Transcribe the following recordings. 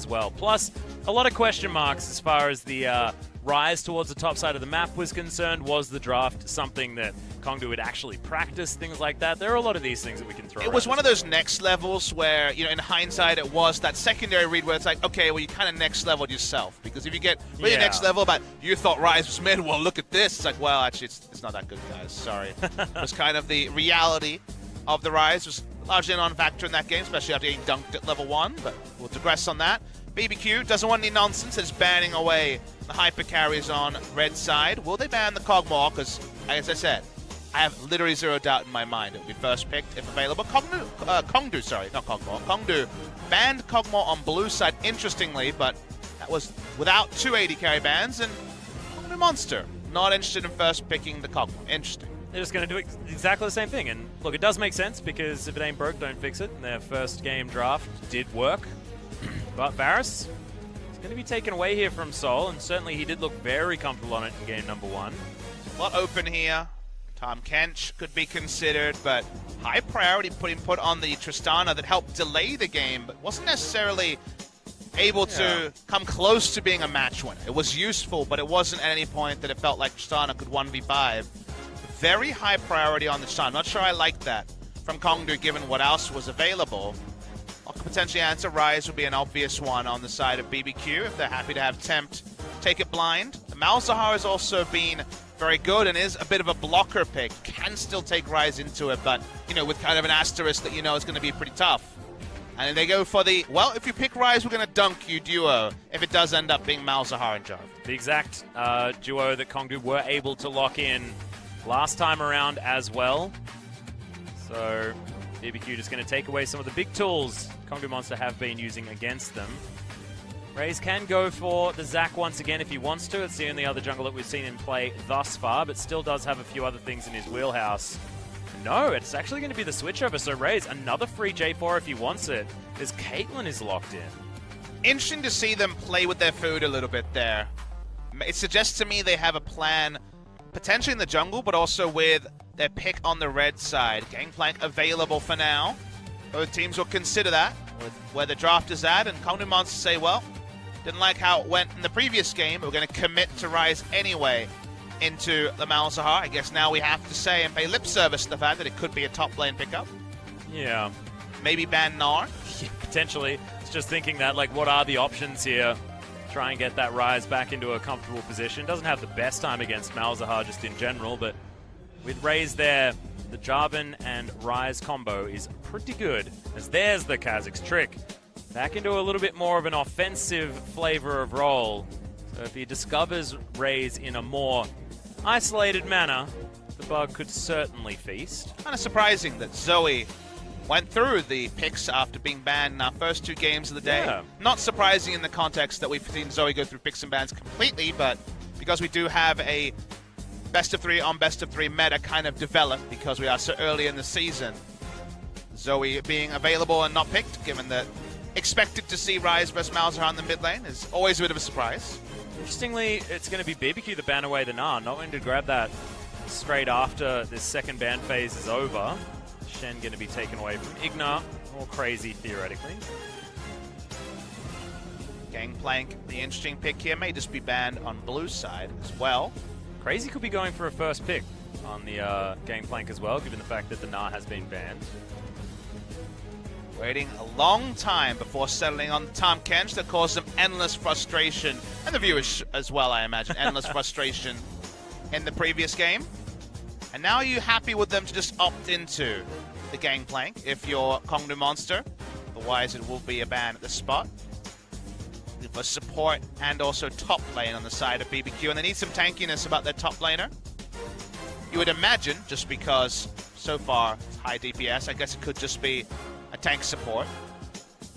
well. Plus, a lot of question marks as far as the rise towards the top side of the map was concerned. Was the draft something that Kongdoo would actually practice, things like that? There are a lot of these things that we can throw It was one of those next levels where, you know, in hindsight, it was that secondary read where it's like, okay, well, you kind of next leveled yourself. Because if you get really next level, but you thought Rise was mid, well, look at this. It's like, well, actually, it's not that good, guys. Sorry. It was kind of the reality of the Rise. Was largely a non-factor in that game, especially after getting dunked at level 1, but we'll digress on that. BBQ doesn't want any nonsense. It's banning away the hyper carries on red side. Will they ban the Kog'Maw? Because, as I said, I have literally zero doubt in my mind it will be first picked if available. Kongdoo, sorry, not Kog'Maw. Kongdoo banned Kog'Maw on blue side, interestingly, but that was without 280 carry bans, and Kongdoo Monster not interested in first picking the Kog'Maw. Interesting. They're just going to do exactly the same thing. And look, it does make sense because if it ain't broke, don't fix it. And their first game draft did work. But Varus is going to be taken away here from Sol, and certainly he did look very comfortable on it in game number 1. A lot open here. Tom Kench could be considered, but high priority put on the Tristana that helped delay the game, but wasn't necessarily able to come close to being a match winner. It was useful, but it wasn't at any point that it felt like Tristana could 1v5. Very high priority on the Tristana. Not sure I like that from Kongdoo given what else was available. I could potentially answer Rise would be an obvious one on the side of BBQ if they're happy to have Tempt take it blind. Malzahar has also been very good and is a bit of a blocker pick. Can still take Rise into it, but, you know, with kind of an asterisk that you know is going to be pretty tough. And then they go for the, well, if you pick Rise, we're going to dunk you duo if it does end up being Malzahar and Jarv. The exact duo that Kongdoo were able to lock in last time around as well. So BBQ just going to take away some of the big tools Kongdoo Monster have been using against them. Raze can go for the Zac once again if he wants to. It's the only other jungle that we've seen him play thus far, but still does have a few other things in his wheelhouse. No, it's actually going to be the switchover. So Raze, another free J4 if he wants it, as Caitlyn is locked in. Interesting to see them play with their food a little bit there. It suggests to me they have a plan potentially in the jungle, but also with their pick on the red side. Gangplank available for now. Both teams will consider that with where the draft is at, and Kongdoo Monster say, well, didn't like how it went in the previous game, but we're going to commit to Rise anyway into the Malzahar. I guess now we have to say and pay lip service to the fact that it could be a top lane pickup. Yeah. Maybe ban Gnar. Yeah, potentially. It's just thinking that, like, what are the options here? Try and get that Rise back into a comfortable position. Doesn't have the best time against Malzahar just in general, but with Raze there, the Jarvan and Rise combo is pretty good, as there's the Kha'Zix trick. Back into a little bit more of an offensive flavor of role. So if he discovers Raze in a more isolated manner, the bug could certainly feast. Kind of surprising that Zoe went through the picks after being banned in our first 2 games of the day. Yeah. Not surprising in the context that we've seen Zoe go through picks and bans completely, but because we do have a best of 3 on best of 3 meta kind of developed because we are so early in the season. Zoe being available and not picked, given that expected to see Rise versus Malzahar in the mid lane, is always a bit of a surprise. Interestingly, it's going to be BBQ that ban away the Gnar. Not going to grab that straight after this second ban phase is over. Shen going to be taken away from Ignar. More crazy, theoretically. Gangplank, the interesting pick here, may just be banned on blue side as well. Crazy could be going for a first pick on the Gangplank as well, given the fact that the Gnar has been banned. Waiting a long time before settling on Tom Kench that caused them endless frustration, and the viewers as well, I imagine, endless frustration in the previous game. And now are you happy with them to just opt into the Gangplank if you're Kongdoo Monster? Otherwise it will be a ban at the spot. For support and also top lane on the side of BBQ, and they need some tankiness about their top laner. You would imagine, just because so far it's high DPS, I guess it could just be a tank support.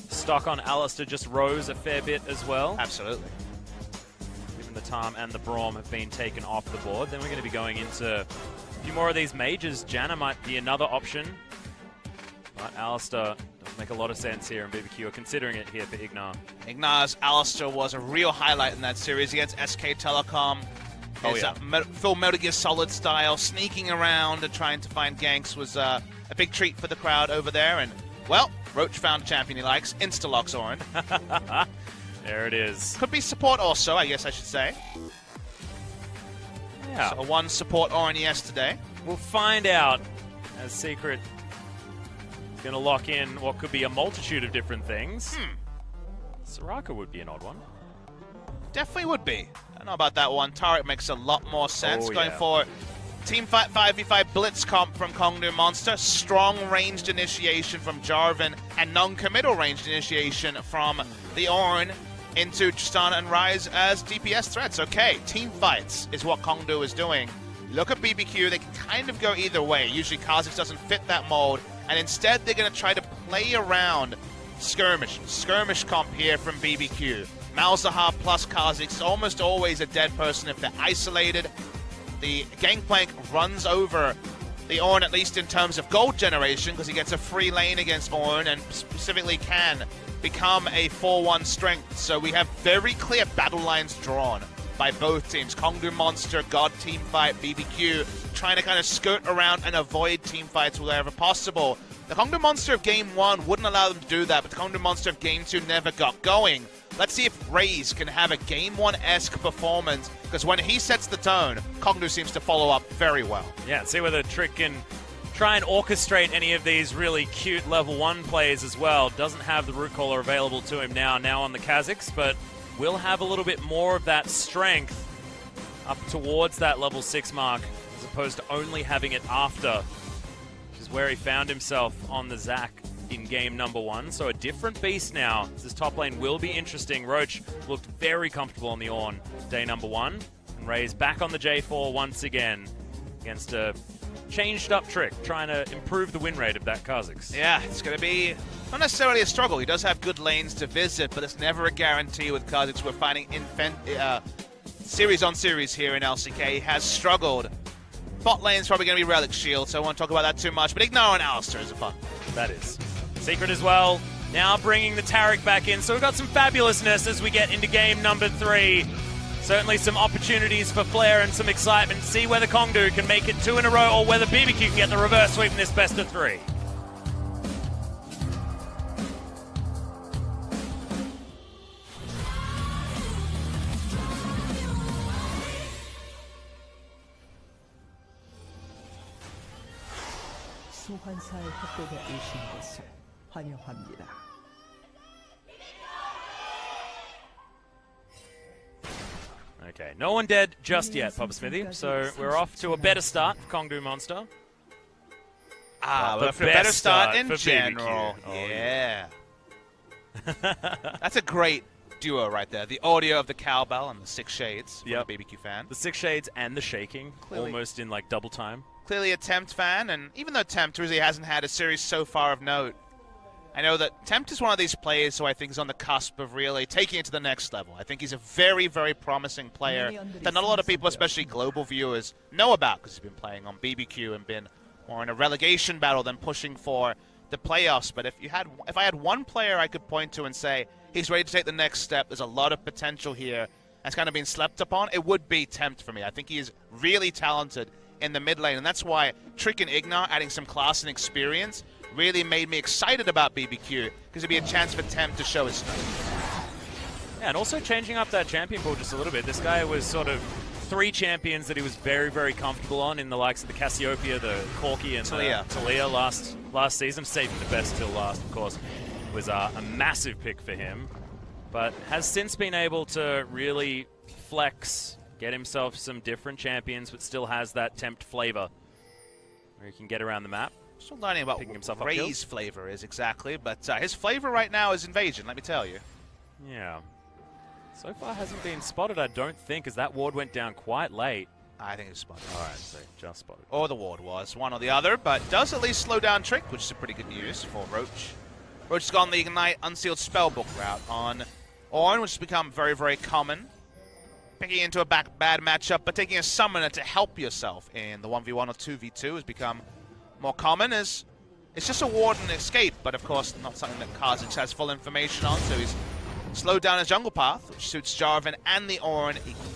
Stock on Alistar just rose a fair bit as well. Absolutely. Given the Tarm and the Braum have been taken off the board, then we're going to be going into a few more of these mages. Janna might be another option, but Alistar doesn't make a lot of sense here, and BBQ are considering it here for Ignar. Ignar's Alistar was a real highlight in that series against SK Telecom. His full Metal Gear Solid style, sneaking around and trying to find ganks was a big treat for the crowd over there. And, well, Roach found a champion he likes, Insta-locks Orin. There it is. Could be support also, I guess I should say. Yeah. So one support Orin yesterday. We'll find out as Secret is going to lock in what could be a multitude of different things. Soraka would be an odd one. Definitely would be. I don't know about that one. Tarek makes a lot more sense. Oh, Going yeah. for Team Fight 5v5 Blitz comp from Kongdoo Monster. Strong ranged initiation from Jarvan. And non-committal ranged initiation from the Orin into Tristana and Ryze as DPS threats. Okay, team fights is what Kongdoo is doing. Look at BBQ, they can kind of go either way. Usually Kha'Zix doesn't fit that mold, and instead they're going to try to play around skirmish. Skirmish comp here from BBQ. Malzahar plus Kha'Zix is almost always a dead person if they're isolated. The Gangplank runs over the Ornn, at least in terms of gold generation, because he gets a free lane against Ornn and specifically can become a 4-1 strength. So we have very clear battle lines drawn by both teams. Kongdoo Monster, God team fight, BBQ, trying to kind of skirt around and avoid team fights wherever possible. The Kongdoo Monster of Game 1 wouldn't allow them to do that, but the Kongdoo Monster of Game 2 never got going. Let's see if Raze can have a Game 1-esque performance, because when he sets the tone, Kongdoo seems to follow up very well. Yeah, see whether Trick can try and orchestrate any of these really cute level 1 plays as well. Doesn't have the root caller available to him now on the Kha'Zix, but will have a little bit more of that strength up towards that level 6 mark, as opposed to only having it after, which is where he found himself on the Zac in game number 1. So a different beast now. This top lane will be interesting. Roach looked very comfortable on the Ornn day number 1, and Raze back on the J4 once again against a changed up Trick, trying to improve the win rate of that Kha'Zix. Yeah, it's going to be not necessarily a struggle. He does have good lanes to visit, but it's never a guarantee with Kha'Zix. We're finding series on series here in LCK. He has struggled. Bot lane's probably going to be Relic Shield, so I won't talk about that too much, but Ignore and Alistar is a fun. That is. Secret as well, now bringing the Tarek back in. So we've got some fabulousness as we get into game number 3. Certainly some opportunities for flair and some excitement. See whether Kongdoo can make it 2 in a row or whether BBQ can get the reverse sweep in this best of 3. 소환사의 협곡에 오신 것을 환영합니다. Okay, no one dead just yet, Papa Smithy. So we're off to a better start for Kongdoo Monster. But for a better start in for general. BBQ. Yeah. That's a great duo right there. The audio of the cowbell and the 6 shades for Yep. the BBQ fan. The 6 shades and the shaking, Clearly. almost in like double time. Clearly a Tempt fan, and even though Tempt really hasn't had a series so far of note, I know that Tempt is one of these players who I think is on the cusp of really taking it to the next level. I think he's a very, very promising player that not a lot of people, especially global viewers, know about because he's been playing on BBQ and been more in a relegation battle than pushing for the playoffs. But if I had one player I could point to and say he's ready to take the next step, there's a lot of potential here that's kind of been slept upon, it would be Tempt for me. I think he is really talented in the mid lane, and that's why Trick and Ignar adding some class and experience really made me excited about BBQ, because it'd be a chance for Tempt to show his strength. Yeah, and also changing up that champion pool just a little bit. This guy was sort of 3 champions that he was very, very comfortable on in the likes of the Cassiopeia, the Corki, and Talia. the Talia last season. Saving the best till last, of course, was a massive pick for him. But has since been able to really flex, get himself some different champions, but still has that Tempt flavor where he can get around the map. Still learning about Picking himself up what kills. Ray's flavor is exactly, but his flavor right now is Invasion, let me tell you. Yeah. So far hasn't been spotted, I don't think, as that ward went down quite late. I think it's spotted. All right, so just spotted. Or the ward was, one or the other, but does at least slow down Trick, which is a pretty good news for Roach. Roach has gone the Ignite Unsealed Spellbook route on Ornn, which has become very, very common. Picking into a bad matchup, but taking a Summoner to help yourself in the 1v1 or 2v2 has become more common, as it's just a ward and escape, but of course not something that Kha'Zix has full information on, so he's slowed down his jungle path, which suits Jarvan and the Ornn equally.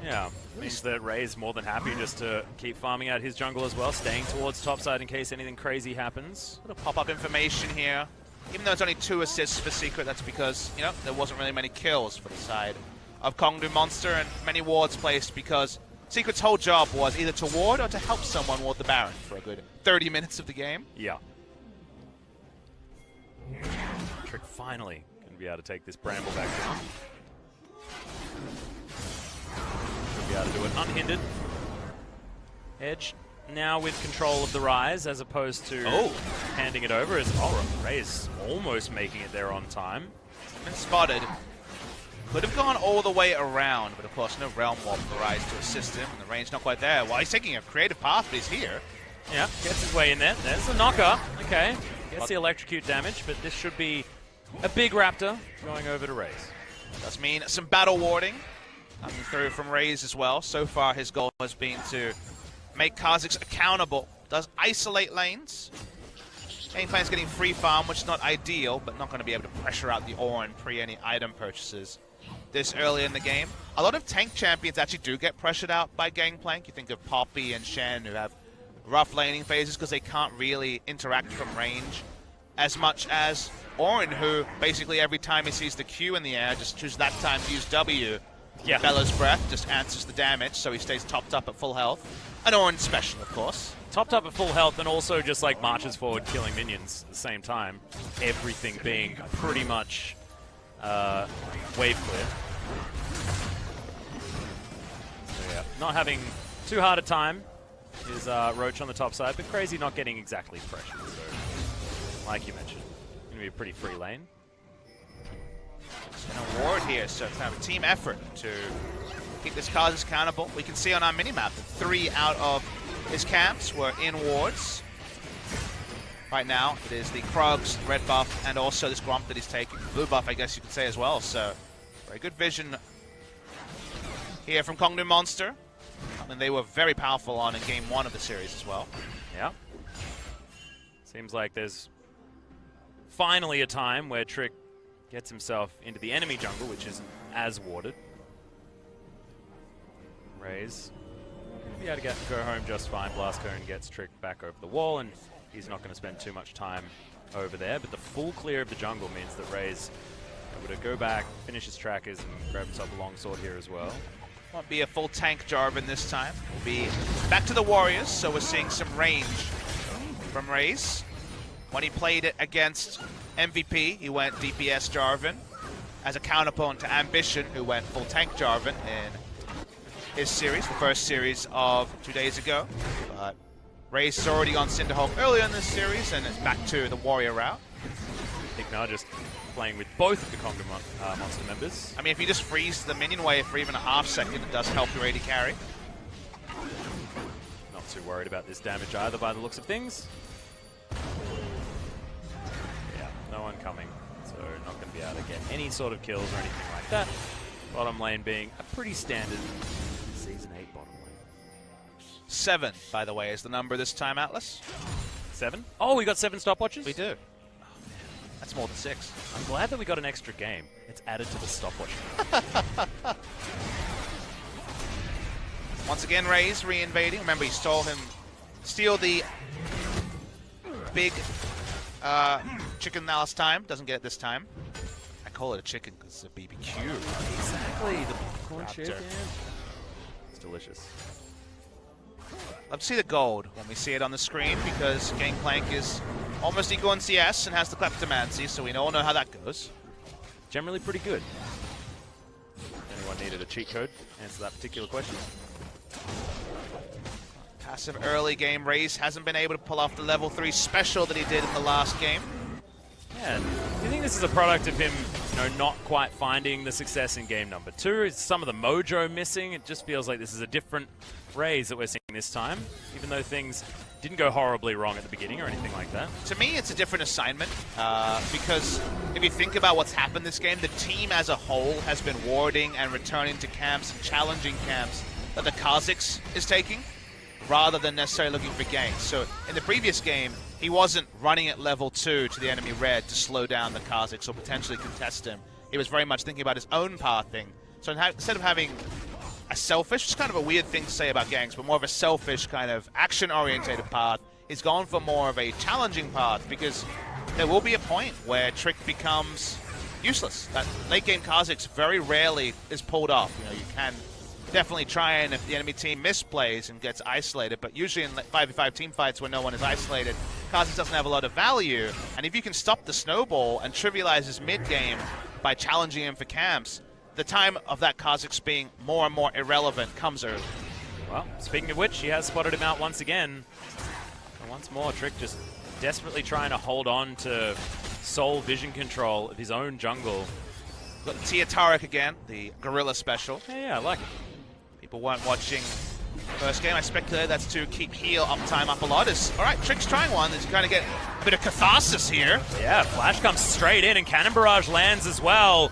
Yeah, means that Ray's more than happy just to keep farming out his jungle as well, staying towards topside in case anything crazy happens. Little pop-up information here even though it's only 2 assists for Secret, that's because, you know, there wasn't really many kills for the side of Kongdoo Monster, and many wards placed because Secret's whole job was either to ward or to help someone ward the Baron for a good 30 minutes of the game. Yeah. Trick finally going to be able to take this Bramble back down. Should be able to do it unhindered. Edge now with control of the Rise as opposed to handing it over as Ray's almost making it there on time. Been spotted. Could have gone all the way around, but of course no Realm Warp for Rise to assist him, and the range not quite there. Well, he's taking a creative path, but he's here. Yeah, gets his way in there. There's the knocker. Okay, gets the electrocute damage, but this should be a big Raptor going over to Raze. Does mean some battle warding coming through from Raze as well. So far his goal has been to make Kha'Zix accountable. Does isolate lanes. Game plan's getting free farm, which is not ideal, but not going to be able to pressure out the Orin pre any item purchases this early in the game. A lot of tank champions actually do get pressured out by Gangplank. You think of Poppy and Shen, who have rough laning phases because they can't really interact from range as much as Orin, who basically every time he sees the Q in the air, just chooses that time to use W. Yeah. Bella's Breath just answers the damage, so he stays topped up at full health. An Orin special, of course. Topped up at full health and also just like marches forward killing minions at the same time. Everything being pretty much wave clear. So yeah, not having too hard a time is Roach on the top side, but Crazy not getting exactly pressured. So, like you mentioned, going to be a pretty free lane. It's an award here, so it's kind of a team effort to keep this Kha'Zix accountable. We can see on our minimap that 3 out of his camps were in wards. Right now, it is the Krugs, red buff, and also this Gromp that he's taking. Blue buff, I guess you could say as well. So, very good vision here from Kongdoo Monster. I mean, they were very powerful on in game 1 of the series as well. Yeah. Seems like there's finally a time where Trick gets himself into the enemy jungle, which isn't as warded. Raze be able to go home just fine. Blast Cone gets Trick back over the wall, and he's not going to spend too much time over there. But the full clear of the jungle means that Raze able to go back, finish his trackers, and grab himself a longsword here as well. Won't be a full tank Jarvan this time. We'll be back to the Warriors, so we're seeing some range from Raze. When he played it against MVP, he went DPS Jarvan as a counterpoint to Ambition, who went full tank Jarvan in his series, the first series of 2 days ago. But Raze is already on Cinderhawk earlier in this series, and it's back to the Warrior route. Ignar just playing with both of the Kongdoo Monster members. I mean, if you just freeze the minion wave for even a half second, it does help your AD carry. Not too worried about this damage either by the looks of things. Yeah, no one coming, so not going to be able to get any sort of kills or anything like that. Bottom lane being a pretty standard Season 8 bottom lane. 7, by the way, is the number this time, Atlas. 7? Oh, we got 7 stopwatches? We do. That's more than 6. I'm glad that we got an extra game. It's added to the stopwatch. Once again, Raze re-invading. Remember, he steal the big chicken last time. Doesn't get it this time. I call it a chicken because it's a BBQ. Exactly, the popcorn Raptor. chicken. It's delicious. Love to see the gold when we see it on the screen because Gangplank is almost equal in CS and has the Kleptomancy, so we all know how that goes. Generally pretty good. Anyone needed a cheat code? Answer that particular question. Passive early game. Raze hasn't been able to pull off the level 3 special that he did in the last game. Yeah, do you think this is a product of him, not quite finding the success in game number 2? Is some of the mojo missing? It just feels like this is a different Raze that we're seeing this time, even though things didn't go horribly wrong at the beginning or anything like that. To me, it's a different assignment because if you think about what's happened this game, the team as a whole has been warding and returning to camps and challenging camps that the Kha'Zix is taking, rather than necessarily looking for ganks. So in the previous game, he wasn't running at level 2 to the enemy red to slow down the Kha'Zix or potentially contest him. He was very much thinking about his own pathing. So instead of having a selfish, which is kind of a weird thing to say about ganks, but more of a selfish kind of action-orientated path, he's gone for more of a challenging path because there will be a point where Trick becomes useless. That late game Kha'Zix very rarely is pulled off. You know, you can definitely try and if the enemy team misplays and gets isolated, but usually in 5v5 team fights where no one is isolated, Kha'Zix doesn't have a lot of value. And if you can stop the snowball and trivialize his mid game by challenging him for camps, the time of that Kha'Zix being more and more irrelevant comes early. Well, speaking of which, he has spotted him out once again. And once more, Trick just desperately trying to hold on to sole vision control of his own jungle. Got the Tia Taric again, the Gorilla special. Yeah, I like it. People weren't watching first game. I speculated that's to keep heal uptime up a lot. All right, Trick's trying one. He's going to get a bit of catharsis here. Yeah, Flash comes straight in and Cannon Barrage lands as well.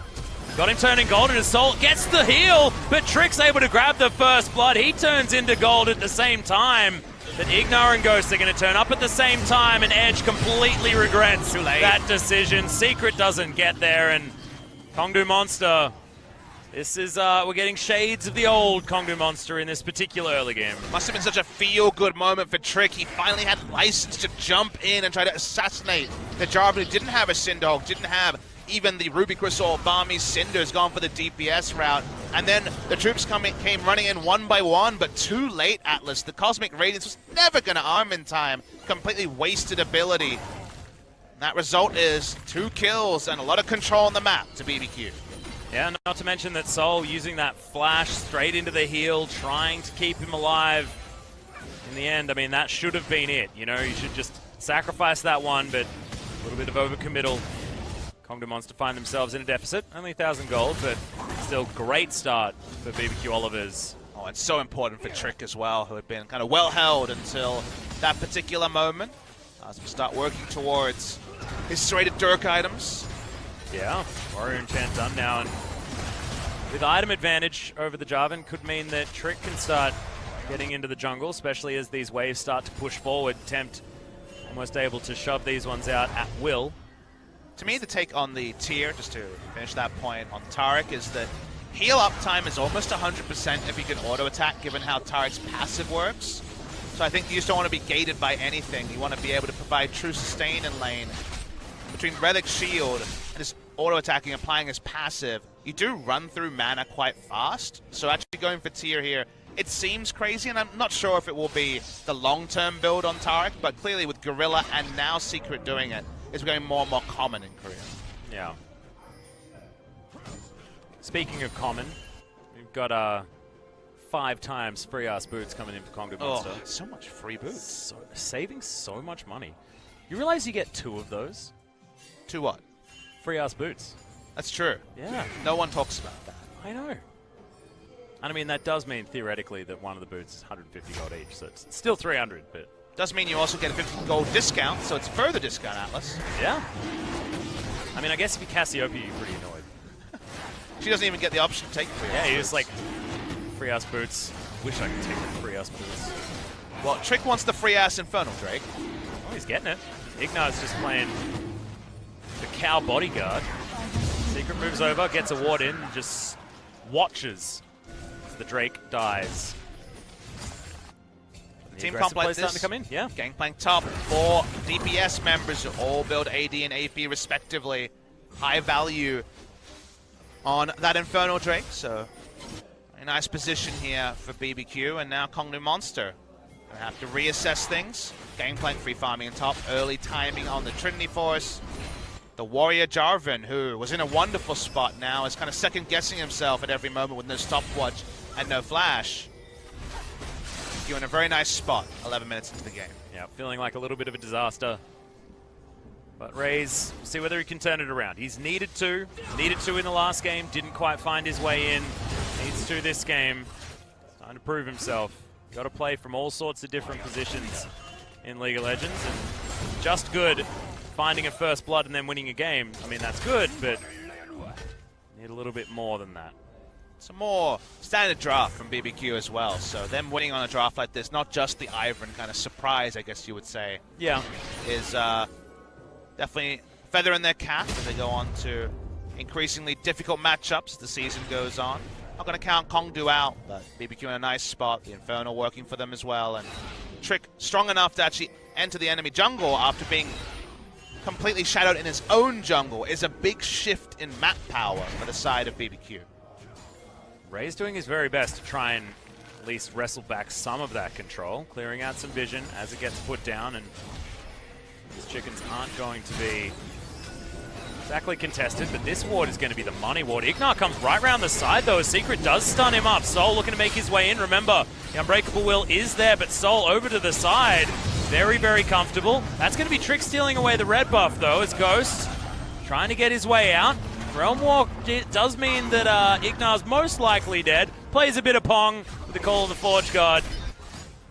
Got him turning gold into Soul, gets the heal, but Trick's able to grab the first blood. He turns into gold at the same time. But Ignar and Ghost are going to turn up at the same time, and Edge completely regrets that decision. Secret doesn't get there, and Kongdoo Monster, this is, we're getting shades of the old Kongdoo Monster in this particular early game. Must have been such a feel-good moment for Trick. He finally had license to jump in and try to assassinate the Jarvan who didn't have a Sindog, didn't have even the Ruby Crystal Barmy Cinder's gone for the DPS route. And then the troops came running in one by one, but too late, Atlas. The Cosmic Radiance was never going to arm in time. Completely wasted ability. That result is 2 kills and a lot of control on the map to BBQ. Yeah, not to mention that Soul using that flash straight into the heel, trying to keep him alive. In the end, I mean, that should have been it. You know, you should just sacrifice that one, but a little bit of overcommittal. Kongdoo Monster find themselves in a deficit. Only 1,000 gold, but still great start for BBQ Olivers. Oh, it's so important for Trick as well, who had been kind of well held until that particular moment. As we start working towards his serrated Dirk items. Yeah, Warrior Enchant done now, and with item advantage over the Jarvan could mean that Trick can start getting into the jungle, especially as these waves start to push forward. Tempt almost able to shove these ones out at will. To me, the take on the tier, just to finish that point on Taric, is that heal uptime is almost 100% if you can auto-attack, given how Taric's passive works. So I think you just don't want to be gated by anything. You want to be able to provide true sustain in lane. Between Relic Shield and his auto-attacking, applying his passive, you do run through mana quite fast. So actually going for tier here, it seems crazy, and I'm not sure if it will be the long-term build on Taric, but clearly with Gorilla and now Secret doing it, it's becoming more and more common in Korea. Yeah. Speaking of common, we've got 5 times free ass boots coming in for Kongdoo Monster. Oh, so much free boots. So, saving so much money. You realize you get 2 of those? 2 what? Free ass boots. That's true. Yeah. No one talks about that. I know. And I mean, that does mean theoretically that one of the boots is 150 gold each, so it's still 300, but... Does mean you also get a 50 gold discount, so it's further discount, Atlas. Yeah. I mean, I guess if you Cassiopeia, you're pretty annoyed. She doesn't even get the option to take free Yeah, you're just like, free ass boots. Wish I could take the free ass boots. Well, Trick wants the free ass Infernal Drake. Oh, he's getting it. Ignar's just playing the cow bodyguard. Secret moves over, gets a ward in, just watches as the Drake dies. Team comp like this, starting to come in. Yeah. Gangplank top, 4 DPS members who all build AD and AP respectively. High value on that Infernal Drake, so a nice position here for BBQ, and now Kongdoo Monster. Gonna have to reassess things. Gangplank free farming on top, early timing on the Trinity Force. The Warrior Jarvan, who was in a wonderful spot now, is kind of second guessing himself at every moment with no stopwatch and no flash. You're in a very nice spot 11 minutes into the game. Yeah, feeling like a little bit of a disaster. But Raze, we'll see whether he can turn it around. He's needed to in the last game, didn't quite find his way in. Needs to this game. It's time to prove himself. Got to play from all sorts of different positions in League of Legends, and just good finding a first blood and then winning a game. I mean, that's good, but need a little bit more than that. Some more standard draft from BBQ as well. So them winning on a draft like this, not just the Ivern kind of surprise, I guess you would say. Yeah. Is definitely feather in their cap as they go on to increasingly difficult matchups as the season goes on. Not going to count Kongdoo out, but BBQ in a nice spot. The Infernal working for them as well. And Trick strong enough to actually enter the enemy jungle after being completely shadowed in his own jungle is a big shift in map power for the side of BBQ. Ray's doing his very best to try and at least wrestle back some of that control, clearing out some vision as it gets put down, and his chickens aren't going to be exactly contested, but this ward is going to be the money ward. Ignar comes right round the side though. Secret does stun him up. Soul looking to make his way in. Remember, the Unbreakable Will is there, but Soul over to the side. Very, very comfortable. That's going to be Trick stealing away the red buff though, as Ghost trying to get his way out. Realm Walk does mean that Ignar's most likely dead. Plays a bit of Pong with the Call of the Forge God.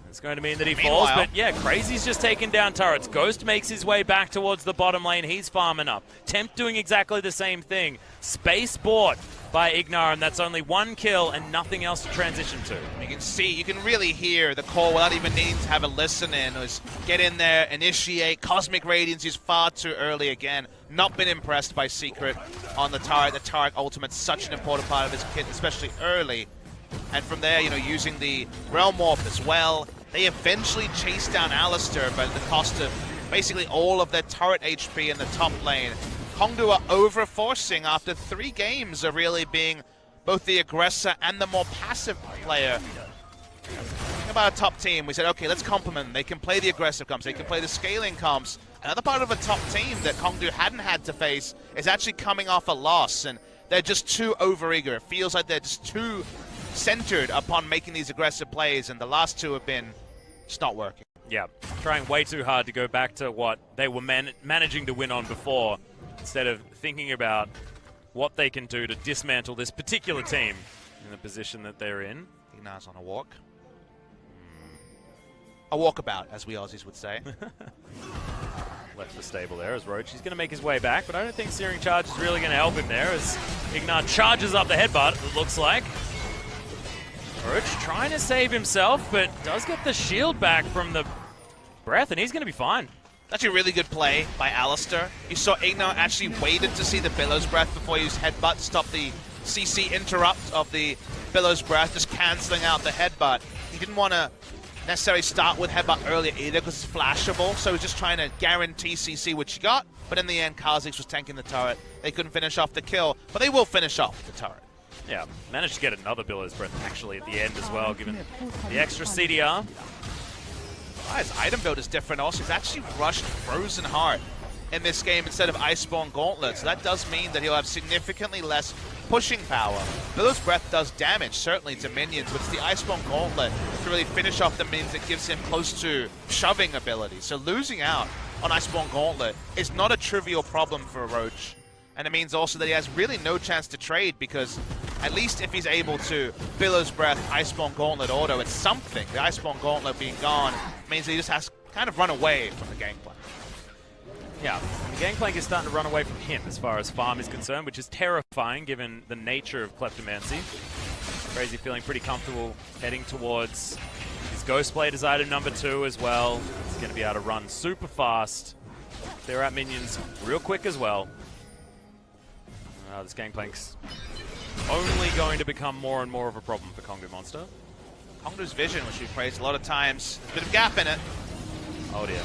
It's going to mean that he falls, but yeah, Crazy's just taking down turrets. Ghost makes his way back towards the bottom lane. He's farming up. Temp doing exactly the same thing. Space bought by Ignar, and that's only one kill and nothing else to transition to. You can see, you can really hear the call without even needing to have a listen in. Is get in there, initiate. Cosmic Radiance is far too early again. Not been impressed by Secret on the turret. The turret ultimate's such an important part of his kit, especially early. And from there, you know, using the Realm Warp as well. They eventually chase down Alistar, but at the cost of basically all of their turret HP in the top lane. Kongdoo are over-forcing after 3 games of really being both the aggressor and the more passive player. Think about a top team. We said, okay, let's complement them. They can play the aggressive comps. They can play the scaling comps. Another part of a top team that Kongdoo hadn't had to face is actually coming off a loss, and they're just too over-eager. It feels like they're just too centered upon making these aggressive plays, and the last 2 have been just not working. Yeah, trying way too hard to go back to what they were managing to win on before, instead of thinking about what they can do to dismantle this particular team in the position that they're in. Ignar's on a walk. A walkabout, as we Aussies would say. Left the stable there as Roach. He's going to make his way back, but I don't think Searing Charge is really going to help him there as Ignar charges up the headbutt, it looks like. Roach trying to save himself, but does get the shield back from the breath, and he's going to be fine. That's a really good play by Alistar. You saw Ignar actually waited to see the Billow's Breath before he used Headbutt to stop the CC interrupt of the Billow's Breath, just cancelling out the Headbutt. He didn't want to necessarily start with Headbutt earlier either because it's flashable, so he was just trying to guarantee CC, which he got, but in the end, Kha'Zix was tanking the turret. They couldn't finish off the kill, but they will finish off the turret. Yeah, managed to get another Billow's Breath actually at the end as well, given the extra CDR. His item build is different also. He's actually rushed Frozen Heart in this game instead of Iceborne Gauntlet, so that does mean that he'll have significantly less pushing power. Billow's Breath does damage, certainly, to minions, but it's the Iceborne Gauntlet to really finish off the minions that gives him close to shoving ability. So losing out on Iceborne Gauntlet is not a trivial problem for Roach. And it means also that he has really no chance to trade because at least if he's able to Billow's Breath, Iceborne Gauntlet auto, it's something. The Iceborne Gauntlet being gone means he just has to kind of run away from the Gangplank. Yeah, the Gangplank is starting to run away from him as far as farm is concerned, which is terrifying given the nature of Kleptomancy. Crazy feeling pretty comfortable heading towards his Ghostblade as item number 2 as well. He's going to be able to run super fast. They're at minions real quick as well. This Gangplank's only going to become more and more of a problem for Kongdoo Monster. Kongdoo's vision, which we've praised a lot of times, a bit of gap in it. Oh dear.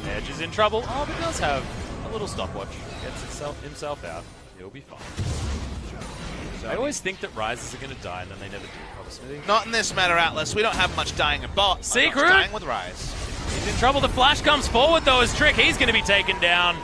Edge is in trouble. Oh, but does have a little stopwatch. Gets himself out. He'll be fine. I always think that Rises are going to die, and then they never do. Obviously. Not in this matter, Atlas. We don't have much dying in bot. Secret! Dying with Rise. He's in trouble. The flash comes forward, though, as Trick. He's going to be taken down.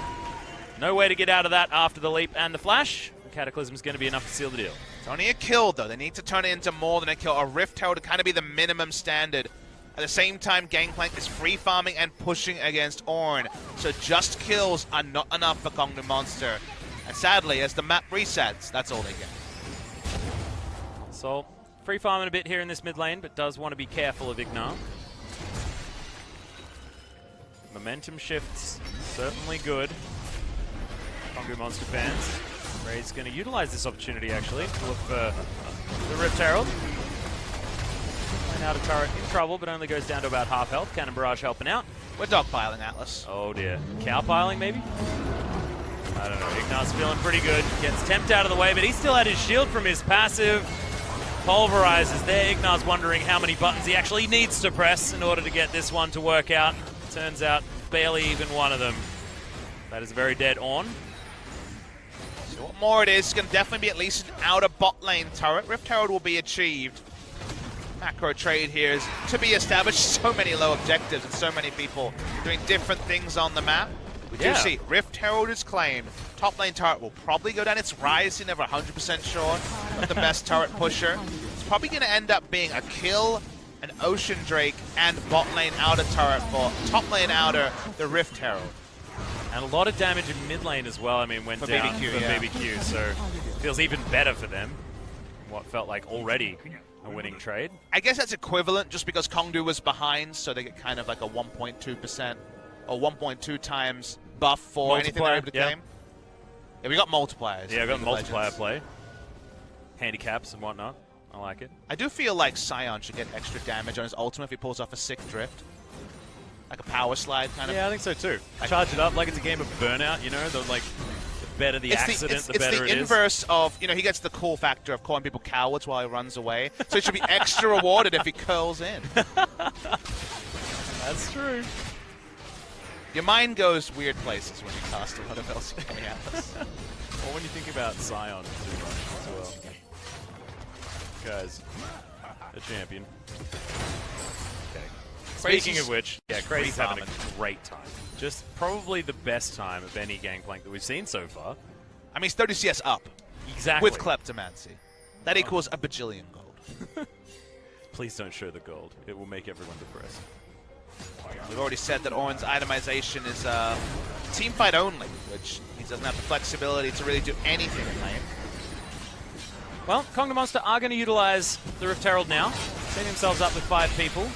No way to get out of that after the leap and the flash. Cataclysm is going to be enough to seal the deal. It's only a kill, though. They need to turn it into more than a kill. A Rift Herald to kind of be the minimum standard. At the same time, Gangplank is free farming and pushing against Ornn. So just kills are not enough for Kongdoo Monster. And sadly, as the map resets, that's all they get. So, free farming a bit here in this mid lane, but does want to be careful of Ignar. Momentum shifts, certainly good. Kongdoo Monster fans. Ray's going to utilize this opportunity, actually, to look for the Rift Herald. Playing out a turret in trouble, but only goes down to about half health. Cannon Barrage helping out. We're dogpiling, Atlas. Oh dear. Cowpiling, maybe? I don't know. Ignar's feeling pretty good. Gets temped out of the way, but he still had his shield from his passive. Pulverizes there. Ignar's wondering how many buttons he actually needs to press in order to get this one to work out. Turns out, barely even one of them. That is a very dead on. So what more it is, going to definitely be at least an outer bot lane turret. Rift Herald will be achieved. Macro trade here is to be established. So many low objectives and so many people doing different things on the map. We do see Rift Herald is claimed. Top lane turret will probably go down. It's Ryzen, never 100% sure of the best turret pusher. It's probably going to end up being a kill, an Ocean Drake, and bot lane outer turret for top lane outer, the Rift Herald. And a lot of damage in mid lane as well. I mean, went For down BBQ, for yeah. BBQ, so it feels even better for them. What felt like already a winning trade. I guess that's equivalent just because Kongdoo was behind, so they get kind of like a 1.2% or 1.2 times buff for anything they're able to claim. Yeah, we got multipliers. Yeah, we got multiplier play. Handicaps and whatnot. I like it. I do feel like Sion should get extra damage on his ultimate if he pulls off a sick drift. Like a power slide kind of. Yeah, I think so too. Charge it up like it's a game of Burnout, you know? The better the accident, the better it is. It's the inverse of, you know, he gets the cool factor of calling people cowards while he runs away. So it should be extra rewarded if he curls in. That's true. Your mind goes weird places when you cast a lot of LCK Atlas. Or when you think about Sion too much as well. Guys, a champion. Okay. Speaking of which, yeah, Crazy's having a great time. Just probably the best time of any Gangplank that we've seen so far. I mean, it's 30 CS up. Exactly. With Kleptomancy. That equals a bajillion gold. Please don't show the gold. It will make everyone depressed. We've already said that Orin's itemization is team fight only, which he doesn't have the flexibility to really do anything in lane. Well, Kongdoo Monster are going to utilize the Rift Herald now, setting themselves up with 5 people.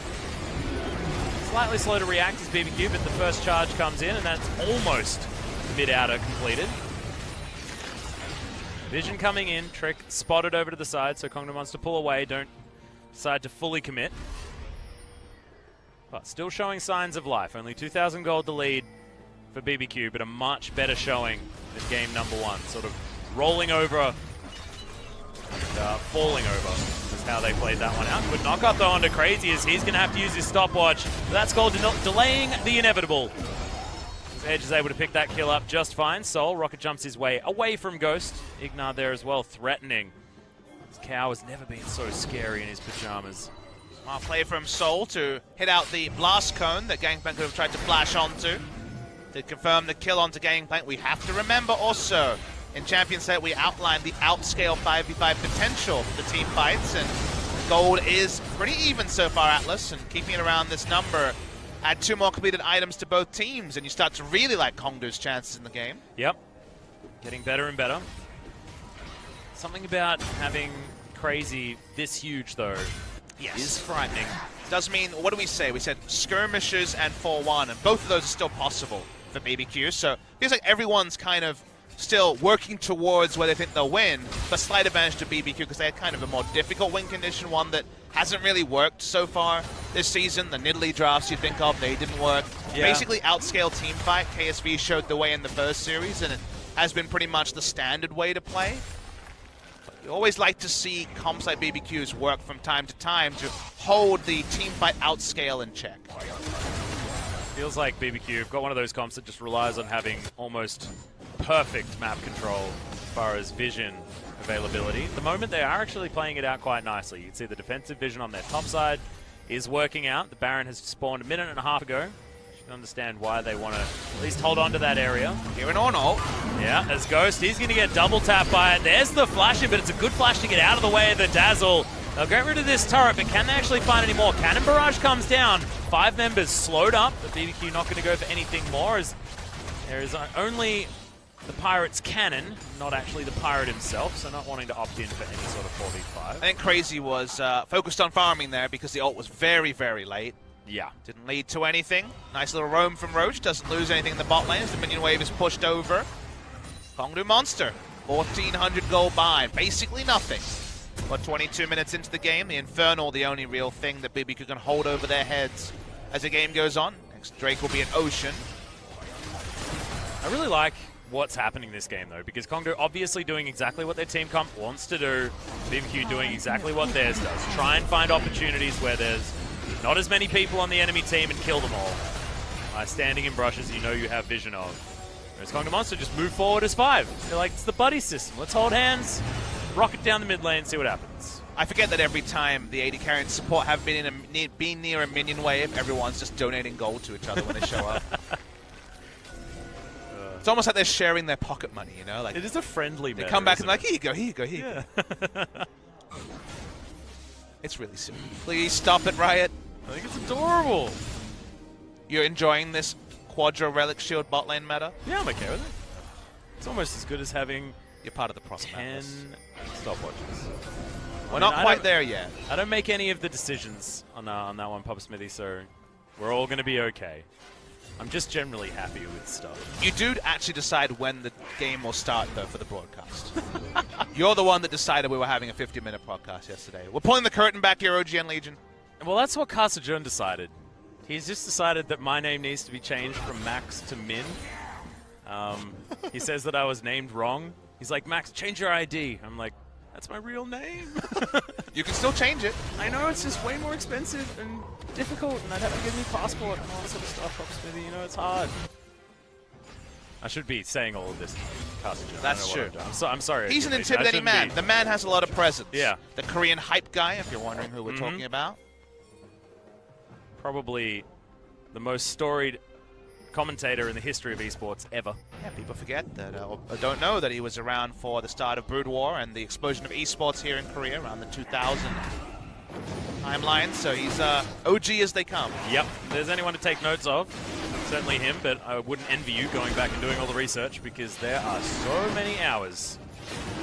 Slightly slow to react as BBQ, but the first charge comes in, and that's almost mid-outer completed. Vision coming in, Trick spotted over to the side, so Kongdoo Monster pull away, don't decide to fully commit. But still showing signs of life. Only 2,000 gold to lead for BBQ, but a much better showing than game number 1. Sort of rolling over and falling over is how they played that one out. Good knock-up though onto Crazy as he's going to have to use his stopwatch. But that's called delaying the inevitable. Edge is able to pick that kill up just fine. Soul, Rocket jumps his way away from Ghost. Ignar there as well, threatening. This cow has never been so scary in his pajamas. Smart play from Soul to hit out the blast cone that Gangplank could have tried to flash onto. To confirm the kill onto Gangplank, we have to remember also, in Champion Set we outlined the outscale 5v5 potential for the team fights, and gold is pretty even so far, Atlas, and keeping it around this number. Add 2 more completed items to both teams, and you start to really like Kongdoo's chances in the game. Yep. Getting better and better. Something about having Crazy this huge, though, is frightening. Does mean, what do we say? We said skirmishes and 4-1, and both of those are still possible for BBQ, so it feels like everyone's kind of still working towards where they think they'll win, but slight advantage to BBQ because they had kind of a more difficult win condition, one that hasn't really worked so far this season. The Nidalee drafts you think of, they didn't work. Yeah. Basically, outscale team fight. KSV showed the way in the first series, and it has been pretty much the standard way to play. But you always like to see comps like BBQ's work from time to time to hold the team fight outscale in check. Feels like BBQ have got one of those comps that just relies on having almost perfect map control as far as vision availability. At the moment, they are actually playing it out quite nicely. You can see the defensive vision on their top side is working out. The Baron has spawned a minute and a half ago. You can understand why they want to at least hold on to that area. Here in Ornal. Yeah, as Ghost, he's going to get double tapped by it. There's the flashing, but it's a good flash to get out of the way of the Dazzle. They'll get rid of this turret, but can they actually find any more? Cannon Barrage comes down. 5 members slowed up, but BBQ not going to go for anything more as there is only the Pirate's cannon, not actually the Pirate himself, so not wanting to opt in for any sort of 4v5. I think Crazy was focused on farming there because the ult was very, very late. Yeah. Didn't lead to anything. Nice little roam from Roach. Doesn't lose anything in the bot lane as the minion wave is pushed over. Kongdoo Monster. 1,400 gold bind. Basically nothing. But 22 minutes into the game, the Infernal, the only real thing that BBQ can hold over their heads as the game goes on. Next Drake will be an Ocean. I really like what's happening this game, though, because Kongdoo obviously doing exactly what their team comp wants to do. BBQ doing exactly what theirs does. Try and find opportunities where there's not as many people on the enemy team and kill them all. By standing in brushes you know you have vision of. Whereas Kongdoo Monster just move forward as 5. They're like, it's the buddy system. Let's hold hands, rocket down the mid lane, see what happens. I forget that every time the AD carry and support have been been near a minion wave, everyone's just donating gold to each other when they show up. It's almost like they're sharing their pocket money, you know? Like it is a friendly They meta, come back and isn't like, here you go, here you go, here you Yeah. go. It's really silly. Please stop it, Riot. I think it's adorable. You're enjoying this Quadra Relic Shield bot lane meta? Yeah, I'm okay with it. It's almost as good as having You're part of the problem. 10 Atlas. stopwatches. We're not quite there yet. I don't make any of the decisions on that one, Papa Smithy, so we're all going to be okay. I'm just generally happy with stuff. You do actually decide when the game will start, though, for the broadcast. You're the one that decided we were having a 50-minute podcast yesterday. We're pulling the curtain back here, OGN Legion. Well, that's what Kasajun decided. He's just decided that my name needs to be changed from Max to Min. He says that I was named wrong. He's like, Max, change your ID. I'm like, that's my real name. You can still change it. I know, it's just way more expensive and difficult, and I'd have to give me passport and all that sort of stuff, Papa Smithy. You know, it's hard. I should be saying all of this, Kasajun. That's true. I'm sorry. He's an I intimidating shouldn't man. be. The man has a lot of presence. Yeah. The Korean hype guy, if you're wondering who we're talking about. Probably the most storied commentator in the history of esports ever. Yeah, people forget that, or don't know that he was around for the start of Brood War and the explosion of esports here in Korea around the 2000 timeline. So he's OG as they come. Yep. If there's anyone to take notes of, certainly him, but I wouldn't envy you going back and doing all the research because there are so many hours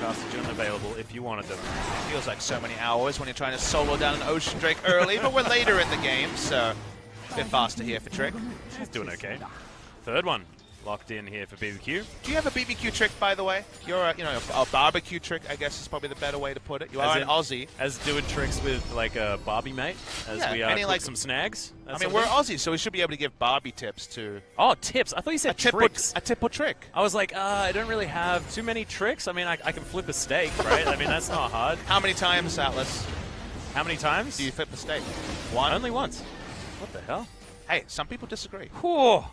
Kasajun available if you wanted them. It feels like so many hours when you're trying to solo down an Ocean Drake early, but we're later in the game, so a bit faster here for Trick. He's doing okay. Third one locked in here for BBQ. Do you have a BBQ trick, by the way? You're a barbecue trick, I guess is probably the better way to put it. You are an Aussie. As doing tricks with like a Barbie mate, as Yeah, we any, cook like- some snags. I mean, we're Aussies, so we should be able to give Barbie tips to Oh, tips. I thought you said tricks. a tip or trick. I was like, I don't really have too many tricks. I mean, I can flip a steak, right? I mean, that's not hard. How many times, Atlas, How many times? do you flip a steak? One? Only once. What the hell? Hey, some people disagree. Whew.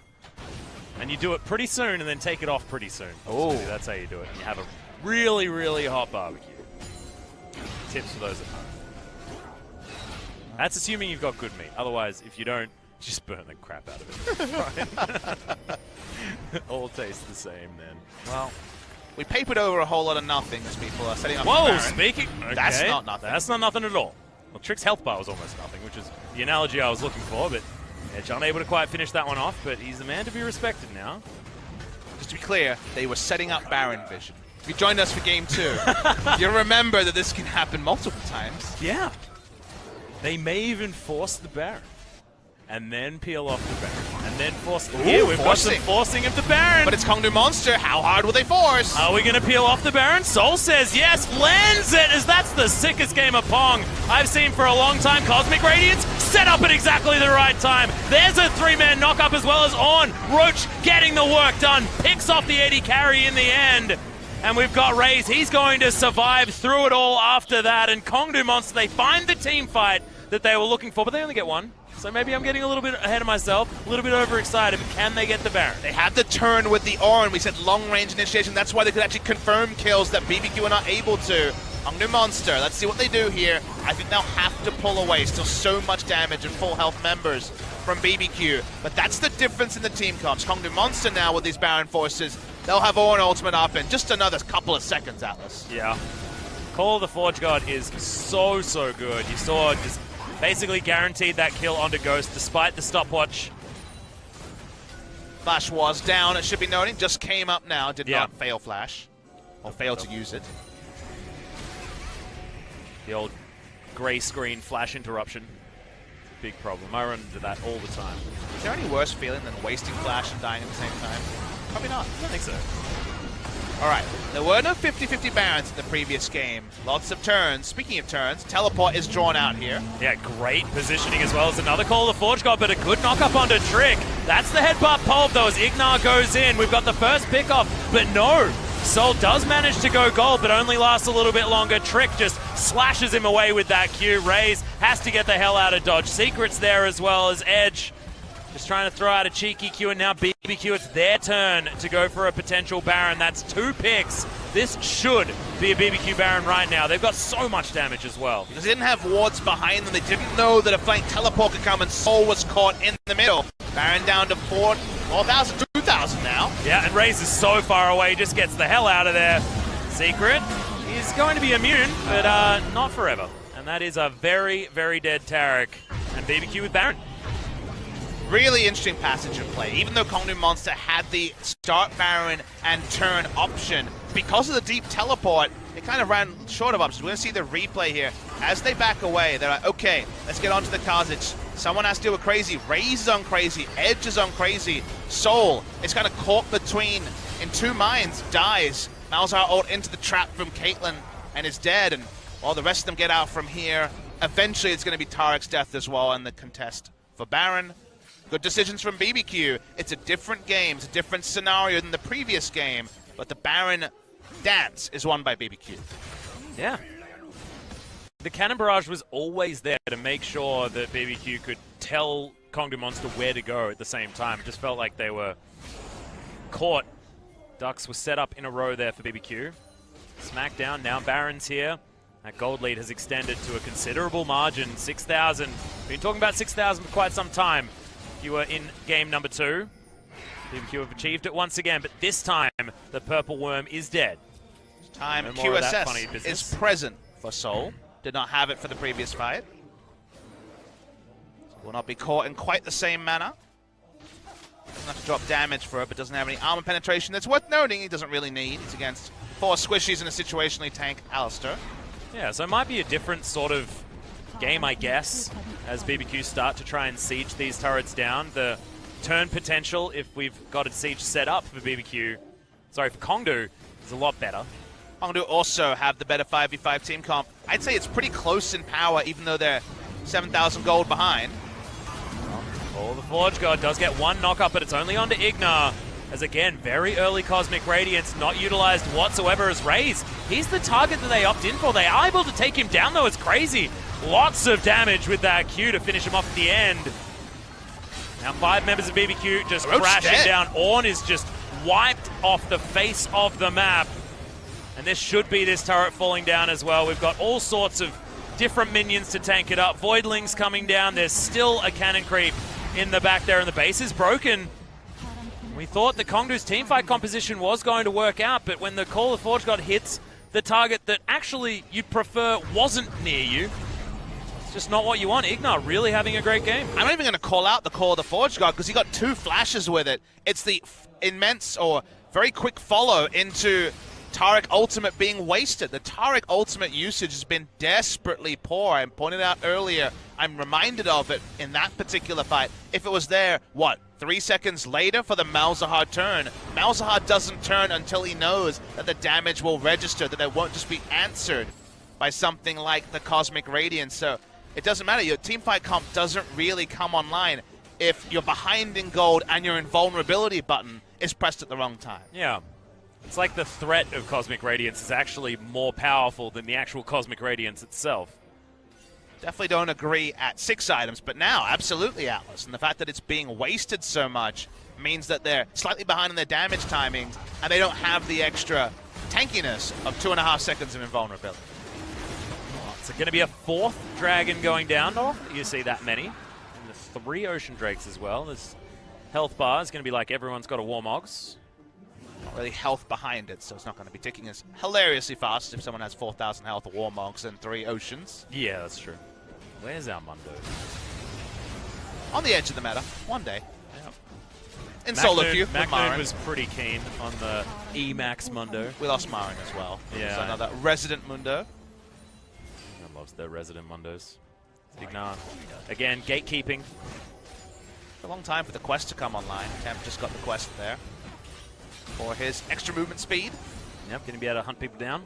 And you do it pretty soon and then take it off pretty soon. Oh. That's how you do it. And you have a really, really hot barbecue. Tips for those at home. That's assuming you've got good meat. Otherwise, if you don't, just burn the crap out of it. All tastes the same then. Well, we papered over a whole lot of nothing as people are setting up Whoa, the Baron. speaking... Okay. That's not nothing. That's not nothing at all. Well, Trick's health bar was almost nothing, which is the analogy I was looking for, but Edge unable to quite finish that one off, but he's a man to be respected now. Just to be clear, they were setting up Baron vision. If you joined us for game 2, you'll remember that this can happen multiple times. Yeah. They may even force the Baron. And then peel off the Baron. And then force... Here, we've got some forcing of the Baron. But it's Kongdoo Monster. How hard will they force? Are we going to peel off the Baron? Soul says yes, lands it, as that's the sickest game of Pong I've seen for a long time. Cosmic Radiance set up at exactly the right time. There's a 3-man knock-up as well as On. Roach getting the work done. Picks off the AD carry in the end. And we've got Raze. He's going to survive through it all after that. And Kongdoo Monster, they find the team fight that they were looking for, but they only get one. So maybe I'm getting a little bit ahead of myself, a little bit overexcited, but can they get the Baron? They had the turn with the Orin. We said long-range initiation. That's why they could actually confirm kills that BBQ are not able to. Kongdoo Monster, let's see what they do here. I think they'll have to pull away. Still so much damage and full health members from BBQ. But that's the difference in the team comps. Kongdoo Monster now with these Baron forces. They'll have Orin ultimate up in just another couple of seconds, Atlas. Yeah. Call of the Forge God is so good. You saw just basically guaranteed that kill onto Ghost despite the stopwatch. Flash was down, it should be noted. Just came up now, did not fail Flash. Or fail to use it. The old gray screen flash interruption. Big problem. I run into that all the time. Is there any worse feeling than wasting Flash and dying at the same time? Probably not. I don't think so. Alright, there were no 50-50 Barons in the previous game. Lots of turns. Speaking of turns, Teleport is drawn out here. Yeah, great positioning as well as another call of the Forge God, but a good knock up onto Trick. That's the headbutt pulp though as Ignar goes in. We've got the first pick off, but no. Soul does manage to go gold, but only lasts a little bit longer. Trick just slashes him away with that Q. Raze has to get the hell out of dodge. Secrets there as well as Edge Just trying to throw out a cheeky Q, and now BBQ, it's their turn to go for a potential Baron. That's 2 picks. This should be a BBQ Baron right now. They've got so much damage as well. Because they didn't have wards behind them. They didn't know that a flank teleport could come, and Soul was caught in the middle. Baron down to 4,000, 2,000 now. Yeah, and Raze is so far away, just gets the hell out of there. Secret is going to be immune, but not forever. And that is a very, very dead Taric. And BBQ with Baron. Really interesting passage of play. Even though Kongdoo Monster had the start Baron and turn option, because of the deep teleport, it kind of ran short of options. We're going to see the replay here. As they back away, they're like, okay, let's get onto the Kha'Zix. Someone has to deal with Crazy. Raze is on Crazy. Edge is on Crazy. Soul is kind of caught between in 2 minds. Dies. Malzahar ult into the trap from Caitlyn and is dead. And while the rest of them get out from here, eventually it's going to be Taric's death as well in the contest for Baron. Good decisions from BBQ. It's a different game. It's a different scenario than the previous game. But the Baron dance is won by BBQ. Yeah. The Cannon Barrage was always there to make sure that BBQ could tell Kongdoo Monster where to go at the same time. It just felt like they were caught. Ducks were set up in a row there for BBQ. Smackdown, now Baron's here. That gold lead has extended to a considerable margin, 6,000. Been talking about 6,000 for quite some time. You were in game number 2. BBQ have achieved it once again, but this time the Purple Worm is dead. Time no more of that funny QSS business. is present for Soul. Did not have it for the previous fight. Will not be caught in quite the same manner. Doesn't have to drop damage for it, but doesn't have any armor penetration. That's worth noting. He doesn't really need. He's against 4 squishies in a situationally tank Alistar. Yeah, so it might be a different sort of game, I guess, as BBQ start to try and siege these turrets down. The turn potential, if we've got a siege set up for BBQ, sorry, for Kongdoo, is a lot better. Kongdoo also have the better 5v5 team comp. I'd say it's pretty close in power, even though they're 7,000 gold behind. Oh, the Forge God does get 1 knock-up, but it's only onto Ignar. As again, very early Cosmic Radiance, not utilized whatsoever as Raze. He's the target that they opt in for. They are able to take him down, though. It's crazy. Lots of damage with that Q to finish him off at the end. Now 5 members of BBQ just crashing down. Ornn is just wiped off the face of the map. And this should be this turret falling down as well. We've got all sorts of different minions to tank it up. Voidlings coming down. There's still a cannon creep in the back there, and the base is broken. We thought the Kongdoo's teamfight composition was going to work out, but when the Call of Forge God hits the target that actually you'd prefer wasn't near you, it's just not what you want. Ignar really having a great game. I'm not even going to call out the Call of the Forge God because he got 2 flashes with it. It's the immense or very quick follow into Taric ultimate being wasted. The Taric ultimate usage has been desperately poor. I pointed out earlier, I'm reminded of it in that particular fight. If it was there, what, 3 seconds later for the Malzahar turn? Malzahar doesn't turn until he knows that the damage will register, that it won't just be answered by something like the Cosmic Radiance. So it doesn't matter. Your teamfight comp doesn't really come online if you're behind in gold and your invulnerability button is pressed at the wrong time. Yeah. It's like the threat of Cosmic Radiance is actually more powerful than the actual Cosmic Radiance itself. Definitely don't agree at 6 items, but now, absolutely, Atlas. And the fact that it's being wasted so much means that they're slightly behind in their damage timings, and they don't have the extra tankiness of 2.5 seconds of invulnerability. It's going to be a 4th dragon going down. You see that many. And the 3 Ocean Drakes as well. This health bar is going to be like everyone's got a Warmogs. Not really health behind it, so it's not going to be ticking as hilariously fast if someone has 4,000 health, Warmogs, and 3 Oceans. Yeah, that's true. Where's our Mundo? On the edge of the meta, one day. Yep. In solo queue with Macnoon Marin. was pretty keen on the Emax Mundo. We lost Marin as well. Yeah. So another resident Mundo. Everyone loves their resident Mundos. Ignar. Again, gatekeeping. A long time for the quest to come online. Temp just got the quest there for his extra movement speed. Yep, going to be able to hunt people down.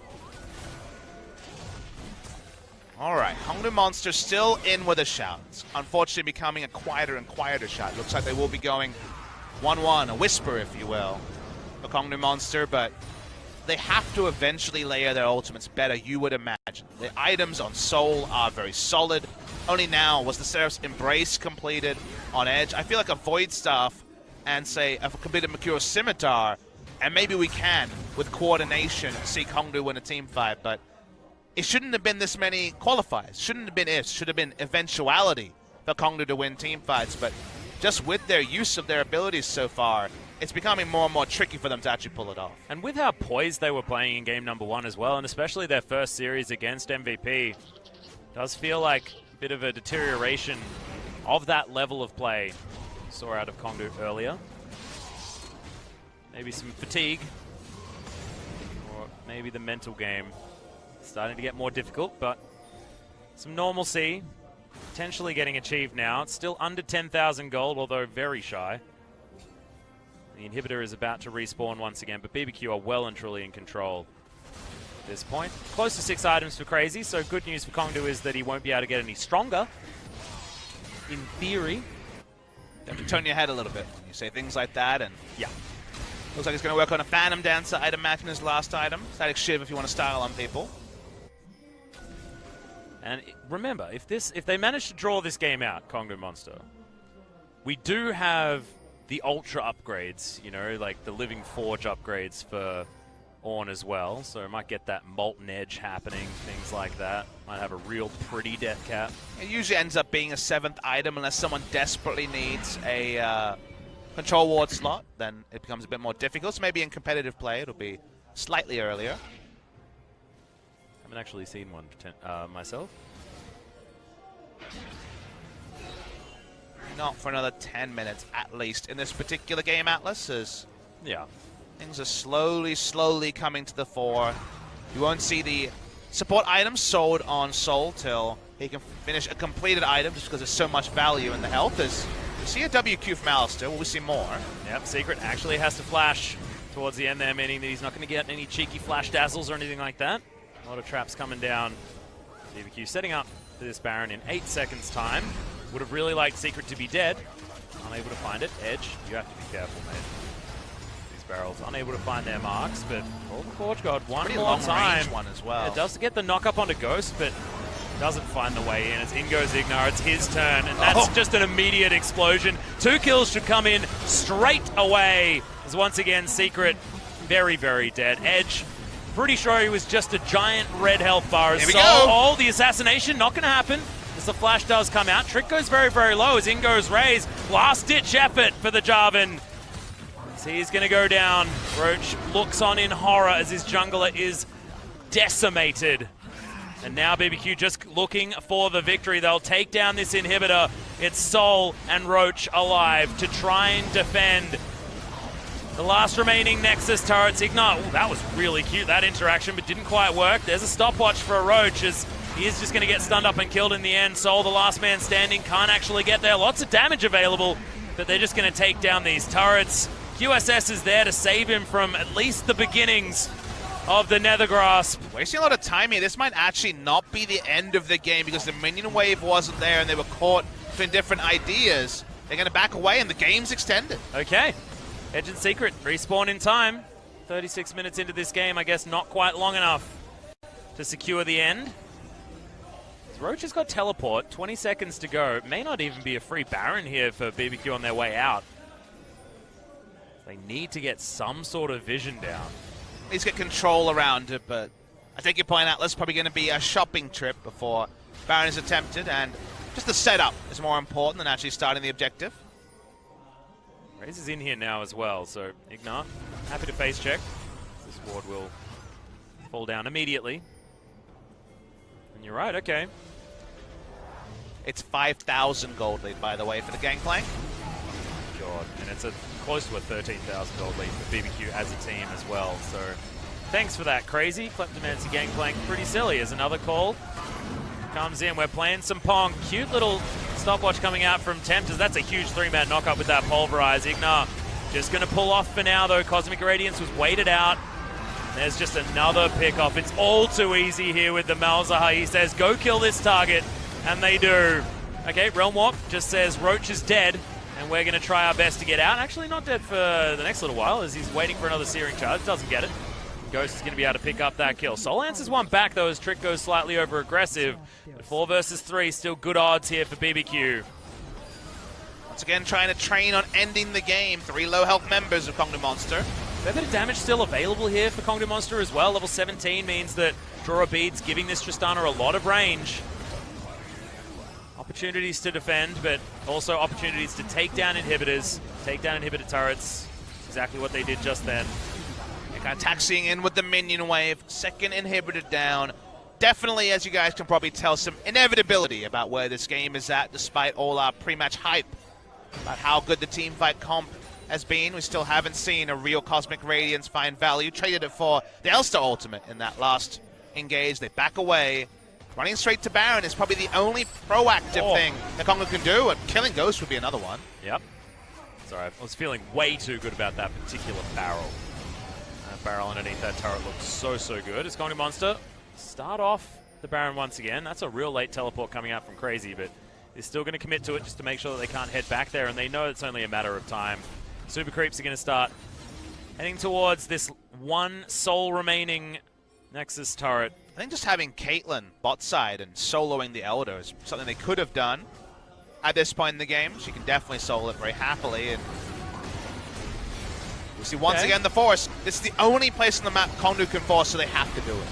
All right, Kongdoo Monster still in with a shout. It's unfortunately becoming a quieter and quieter shout. Looks like they will be going 1-1, a whisper, if you will, for Kongdoo Monster, but they have to eventually layer their ultimates better, you would imagine. The items on Soul are very solid. Only now was the Seraph's Embrace completed on Edge. I feel like a Void Staff and, say, a completed Mercurial Scimitar, and maybe we can, with coordination, see Kongdoo win a team fight, but it shouldn't have been this many qualifiers. Shouldn't have been ifs. Should have been eventuality for Kongdoo to win team fights, but just with their use of their abilities so far, it's becoming more and more tricky for them to actually pull it off. And with how poised they were playing in game number 1 as well, and especially their first series against MVP, does feel like a bit of a deterioration of that level of play we saw out of Kongdoo earlier. Maybe some fatigue, or maybe the mental game starting to get more difficult, but some normalcy potentially getting achieved now. It's still under 10,000 gold, although very shy. The inhibitor is about to respawn once again, but BBQ are well and truly in control at this point. Close to 6 items for Crazy, so good news for Kongdoo is that he won't be able to get any stronger. In theory. You have to turn your head a little bit when you say things like that, and yeah. Looks like he's going to work on a Phantom Dancer, I'd imagine, his last item. Static Shiv if you want to style on people. And remember, if they manage to draw this game out, Kongdoo Monster, we do have the Ultra upgrades, you know, like the Living Forge upgrades for Ornn as well. So it might get that Molten Edge happening, things like that. Might have a real pretty death cap. It usually ends up being a 7th item unless someone desperately needs a Control Ward slot. Then it becomes a bit more difficult. So maybe in competitive play it'll be slightly earlier. Haven't actually seen one myself. Not for another 10 minutes at least in this particular game, Atlas, as yeah, things are slowly coming to the fore. You won't see the support items sold on Soul till he can finish a completed item just because there's so much value in the health. As you see a WQ from Alistair, will we see more? Yep, Secret actually has to flash towards the end there, meaning that he's not going to get any cheeky flash dazzles or anything like that. A lot of traps coming down. BBQ setting up for this Baron in 8 seconds time. Would have really liked Secret to be dead. Unable to find it. Edge, you have to be careful, mate. These barrels unable to find their marks, but Golden Forge God one Pretty more long time. range one as well. It does get the knock up onto Ghost, but doesn't find the way in. As in goes Ignar, it's his turn, and that's just an immediate explosion. 2 kills should come in straight away. As once again, Secret very, very dead. Edge, pretty sure he was just a giant red health bar. Here we go. go. Oh, the assassination, not going to happen. As the flash does come out, Trick goes very, very low as in goes Raze. Last-ditch effort for the Jarvan. So he's going to go down. Roach looks on in horror as his jungler is decimated. And now BBQ just looking for the victory. They'll take down this inhibitor. It's Soul and Roach alive to try and defend the last remaining Nexus turrets. Ignar, ooh, that was really cute, that interaction, but didn't quite work. There's a stopwatch for a Roach as he is just going to get stunned up and killed in the end. Soul, the last man standing, can't actually get there. Lots of damage available, but they're just going to take down these turrets. QSS is there to save him from at least the beginnings of the Nether Grasp. Wasting a lot of time here. This might actually not be the end of the game because the minion wave wasn't there and they were caught between different ideas. They're going to back away and the game's extended. Okay. Edge and Secret respawn in time. 36 minutes into this game, I guess not quite long enough to secure the end. Roach has got teleport, 20 seconds to go. It may not even be a free Baron here for BBQ on their way out. They need to get some sort of vision down. Needs to get control around it, but I take your point, Atlas. Probably going to be a shopping trip before Baron is attempted, and just the setup is more important than actually starting the objective. Raze is in here now as well, so Ignar, happy to face check. This ward will fall down immediately. And you're right, okay. It's 5,000 gold lead, by the way, for the Gangplank. God, and it's close to a 13,000 gold lead for BBQ as a team as well, so thanks for that, Crazy. Kleptomancy Gangplank, pretty silly as another call comes in. We're playing some Pong. Cute little stopwatch coming out from Tempters. That's a huge 3-man knockup with that Pulverize. Ignar just going to pull off for now, though. Cosmic Radiance was waited out. There's just another pick-off. It's all too easy here with the Malzahar. He says, go kill this target, and they do. Okay, Realm Warp just says Roach is dead, and we're going to try our best to get out. Actually not dead for the next little while, as he's waiting for another Searing Charge. Doesn't get it. Ghost is going to be able to pick up that kill. Soul answers one back, though, as Trick goes slightly over-aggressive. But 4 versus 3, still good odds here for BBQ. Once again, trying to train on ending the game. 3 low health members of Kongdoo Monster. Fair bit of damage still available here for Kongdoo Monster as well. Level 17 means that Draw a Bead's giving this Tristana a lot of range. Opportunities to defend, but also opportunities to take down inhibitors, take down inhibitor turrets. Exactly what they did just then. Kind of taxiing in with the minion wave. Second inhibitor down. Definitely, as you guys can probably tell, some inevitability about where this game is at, despite all our pre-match hype about how good the teamfight comp has been. We still haven't seen a real Cosmic Radiance find value. Traded it for the Elster ultimate in that last engage. They back away. Running straight to Baron is probably the only proactive thing that Kongdoo can do, and killing Ghost would be another one. Yep. Sorry, I was feeling way too good about that particular barrel. That barrel underneath that turret looks so good. It's Kongdoo Monster start off the Baron once again. That's a real late teleport coming out from Crazy, but they're still going to commit to it just to make sure that they can't head back there, and they know it's only a matter of time. Super Creeps are going to start heading towards this 1 soul remaining Nexus turret. I think just having Caitlyn bot side and soloing the Elder is something they could have done at this point in the game. She can definitely solo it very happily, and we see once again the Force. This is the only place on the map Kongdoo can force, so they have to do it.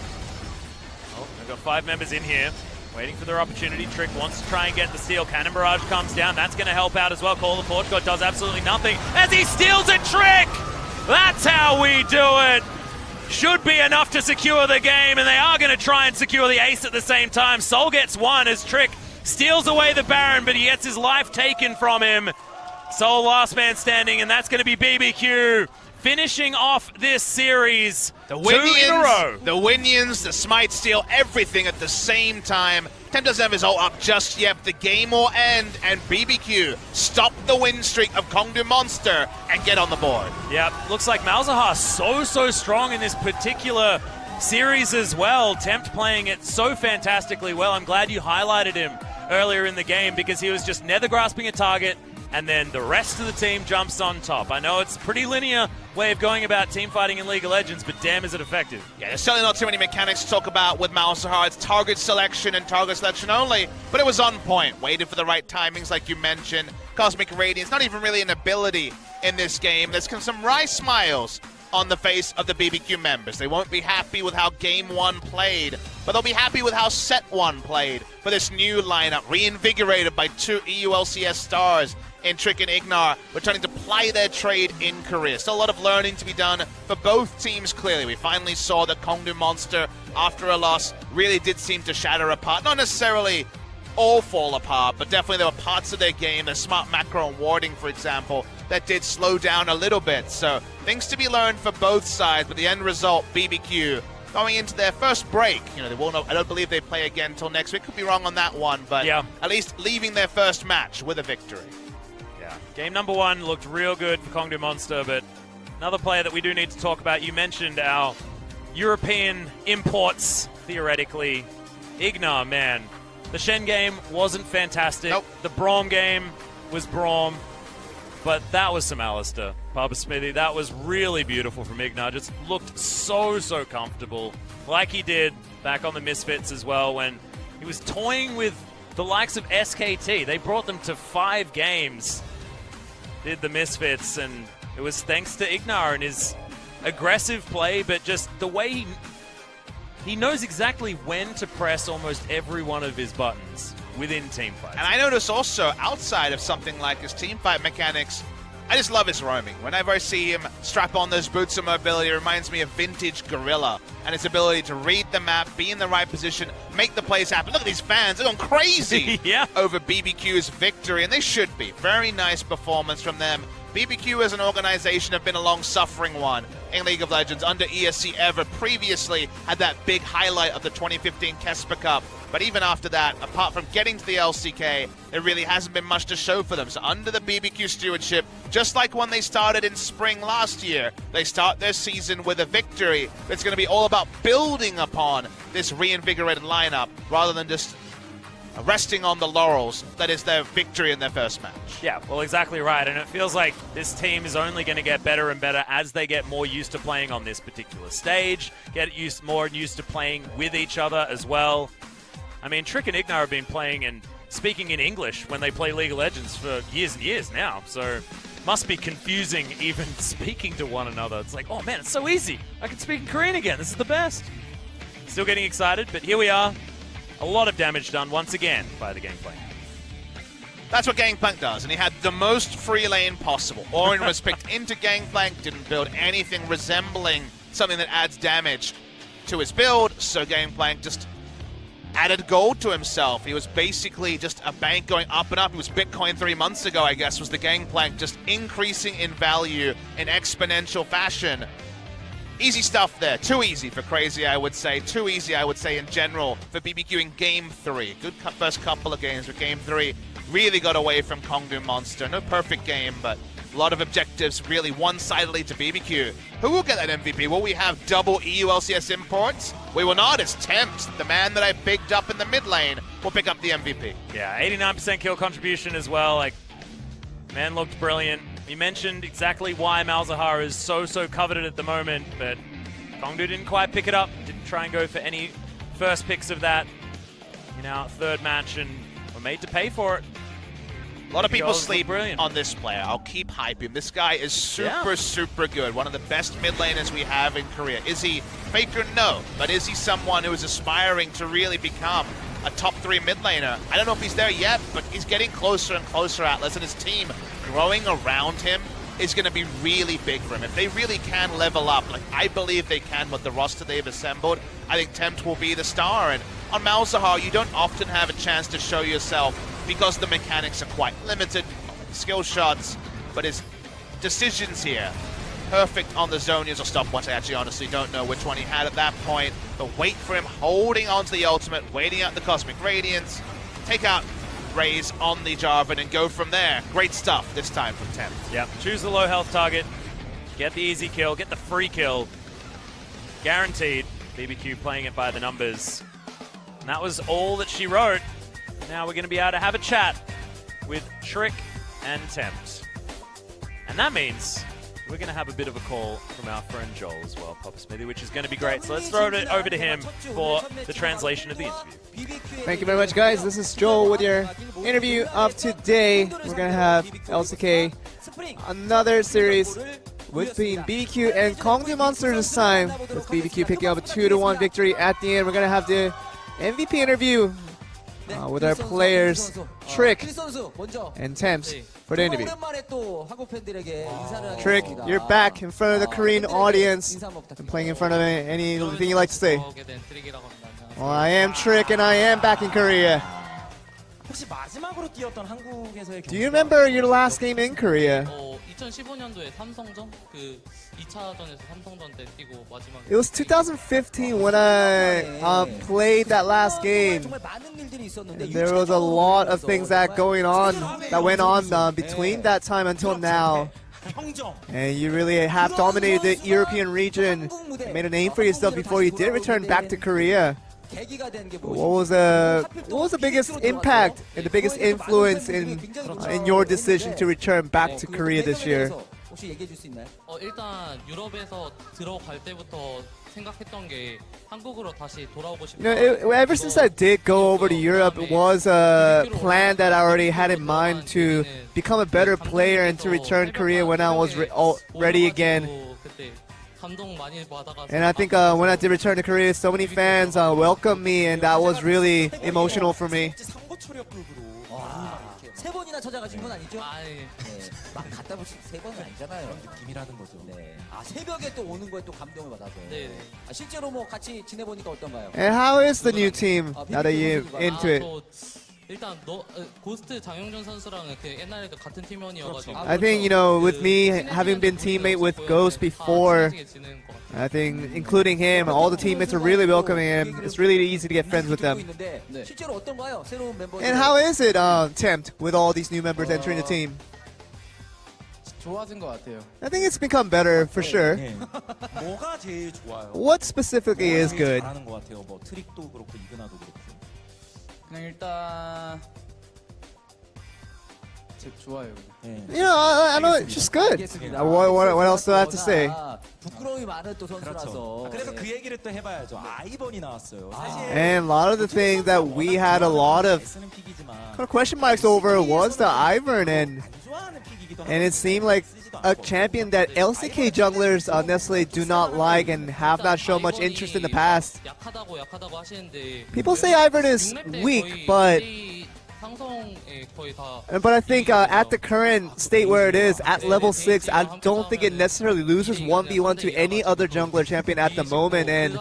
Oh, they've got 5 members in here, waiting for their opportunity. Trick wants to try and get the steal. Cannon Barrage comes down. That's going to help out as well. Call the Forge God does absolutely nothing as he steals a Trick! That's how we do it! Should be enough to secure the game, and they are going to try and secure the ace at the same time. Soul gets 1 as Trick steals away the Baron, but he gets his life taken from him. Soul last man standing, and that's going to be BBQ finishing off this series. The 2 in a row. The Winions, the Smite steal, everything at the same time. Temp doesn't have his ult up just yet. The game will end, and BBQ stop the win streak of Kongdoo Monster and get on the board. Yep, looks like Malzahar so strong in this particular series as well. Tempt playing it so fantastically well. I'm glad you highlighted him earlier in the game because he was just nether grasping a target, and then the rest of the team jumps on top. I know it's a pretty linear way of going about team fighting in League of Legends, but damn is it effective. Yeah, there's certainly not too many mechanics to talk about with Malzahar. It's target selection and target selection only, but it was on point. Waited for the right timings like you mentioned. Cosmic Radiance, not even really an ability in this game. There's some wry smiles on the face of the BBQ members. They won't be happy with how Game 1 played, but they'll be happy with how Set 1 played for this new lineup, reinvigorated by 2 EULCS stars in Trick and Ignar, returning to ply their trade in Korea. Still a lot of learning to be done for both teams, clearly. We finally saw that Kongdoo Monster, after a loss, really did seem to shatter apart. Not necessarily all fall apart, but definitely there were parts of their game, their smart macro and warding, for example, that did slow down a little bit. So things to be learned for both sides, but the end result, BBQ, going into their first break. You know, they won't. I don't believe they play again until next week. Could be wrong on that one, but at least leaving their first match with a victory. Yeah. Game number 1 looked real good for Kongdoo Monster, but another player that we do need to talk about, you mentioned our European imports, theoretically. Ignar, man. The Shen game wasn't fantastic. Nope. The Braum game was Braum, but that was some Alistair. Papa Smithy, that was really beautiful from Ignar. Just looked so comfortable, like he did back on the Misfits as well when he was toying with the likes of SKT. They brought them to 5 games, did the Misfits, and it was thanks to Ignar and his aggressive play, but just the way he knows exactly when to press almost every one of his buttons within teamfights. And I notice also, outside of something like his teamfight mechanics, I just love his roaming. Whenever I see him strap on those boots of mobility, it reminds me of vintage Gorilla and his ability to read the map, be in the right position, make the plays happen. Look at these fans, they're going crazy over BBQ's victory, and they should be. Very nice performance from them. BBQ as an organization have been a long-suffering one in League of Legends under ESC ever. Previously had that big highlight of the 2015 Kesper Cup, but even after that, apart from getting to the LCK, there really hasn't been much to show for them. So under the BBQ stewardship, just like when they started in spring last year, they start their season with a victory that's going to be all about building upon this reinvigorated lineup rather than just resting on the laurels that is their victory in their first match. Yeah, well, exactly right. And it feels like this team is only going to get better and better as they get more used to playing on this particular stage, get more used to playing with each other as well. I mean, Trick and Ignar have been playing and speaking in English when they play League of Legends for years and years now. So must be confusing even speaking to one another. It's like, oh man, it's so easy. I can speak in Korean again. This is the best. Still getting excited, but here we are. A lot of damage done once again by the Gangplank. That's what Gangplank does, and he had the most free lane possible. Orin was picked into Gangplank, didn't build anything resembling something that adds damage to his build, so Gangplank just added gold to himself. He was basically just a bank going up and up. It was Bitcoin 3 months ago, I guess, was the Gangplank, just increasing in value in exponential fashion. Easy stuff there. Too easy for Crazy, I would say. Too easy, I would say, in general for BBQ in Game 3. Good first couple of games, but Game 3 really got away from Kongdoo Monster. No perfect game, but a lot of objectives really one-sidedly to BBQ. Who will get that MVP? Will we have double EU LCS imports? We will not. It's Tempt, the man that I picked up in the mid lane, will pick up the MVP. Yeah, 89% kill contribution as well. Like, man looked brilliant. You mentioned exactly why Malzahar is so coveted at the moment, but Kongdoo didn't quite pick it up. Didn't try and go for any first picks of that in our third match, and were made to pay for it. A lot of people sleep on this player. I'll keep hyping. This guy is super good. One of the best mid laners we have in Korea. Is he Faker? No. But is he someone who is aspiring to really become a top 3 mid laner? I don't know if he's there yet, but he's getting closer and closer, Atlas, and his team growing around him is going to be really big for him. If they really can level up, like I believe they can with the roster they've assembled, I think Tempt will be the star. And on Malzahar, you don't often have a chance to show yourself because the mechanics are quite limited, skill shots, but his decisions here, perfect on the Zonias or stopwatch. I actually honestly don't know which one he had at that point, but wait for him holding onto the ultimate, waiting out the Cosmic Radiance, take out Raze on the Jarvan and go from there. Great stuff this time from Tempt. Yep, choose the low health target, get the easy kill, get the free kill. Guaranteed. BBQ playing it by the numbers. And that was all that she wrote. Now we're going to be able to have a chat with Trick and Tempt. And that means we're going to have a bit of a call from our friend Joel as well, Papa Smithy, which is going to be great. So let's throw it over to him for the translation of the interview. Thank you very much, guys. This is Joel with your interview of today. We're going to have LCK, another series between BBQ and Kongdoo Monster this time, with BBQ picking up a 2-1 victory at the end. We're going to have the MVP interview with our players, Trick and Tempt, for the interview. Trick, you're back in front of the Korean audience and playing in front of anything you like to say. Well, I am Trick and I am back in Korea. Do you remember your last game in Korea? 2015년도에 삼성전 그 2차전에서 삼성전 때 뛰고 마지막. It was 2015 when I played that last game. And there was a lot of things that went on between that time until now. And you really have dominated the European region, made a name for yourself before you did return back to Korea. What was the biggest impact and the biggest influence in your decision to return back to Korea this year? 일단 유럽에서 들어갈 때부터 생각했던 게 한국으로 다시 돌아오고 싶다. Ever since I did go over to Europe, it was a plan that I already had in mind to become a better player and to return Korea when I was ready again. And I think when I did return to Korea, so many fans welcomed me, and that was really emotional for me. 세 번이나 찾아가신 건 아니죠? 아, 예. 네, 막 갖다 붙인 세 번은 아니잖아요. 그런 느낌이라는 거죠. 네. 아, 새벽에 또 오는 거에 또 감동을 받아서. 네. 아, 실제로 뭐 같이 지내보니까 어떤가요? And how is the new team now that you're into it? 일단 고스트 장영준 선수랑 그 옛날에도 같은 팀원이어가지고. I think, with me having been teammate with Ghost before, I think including him, all the teammates are really welcoming him. It's really easy to get friends with them. 실제로 어떤가요? 새로운 멤버들. And how is it, Tempt, with all these new members entering the team? 좋아진 것 같아요. I think it's become better for sure. 뭐가 제일 좋아요? What specifically is good? 잘하는 것 같아요. 뭐 트릭도 그렇고 이그나도 그렇고. 일단 좋아요. You know, I know it's just good. What else do I have to say? 부끄러움이 많은 또 선수라서. 그래서 그 얘기를 또 해봐야죠. 아이번이 나왔어요. And a lot of the things that we had a lot of 쓰는 픽이지만 kind of question marks over was the Ivern, and 안 좋아하는 픽이기도 하고. it seemed like a champion that LCK junglers necessarily do not like and have not shown much interest in the past. 약하다고 하시는데 People say Ivern is weak, but 상성에 거의 다 I think at the current state where it is, at level 6, I don't think it necessarily loses 1v1 to any other jungler champion at the moment. And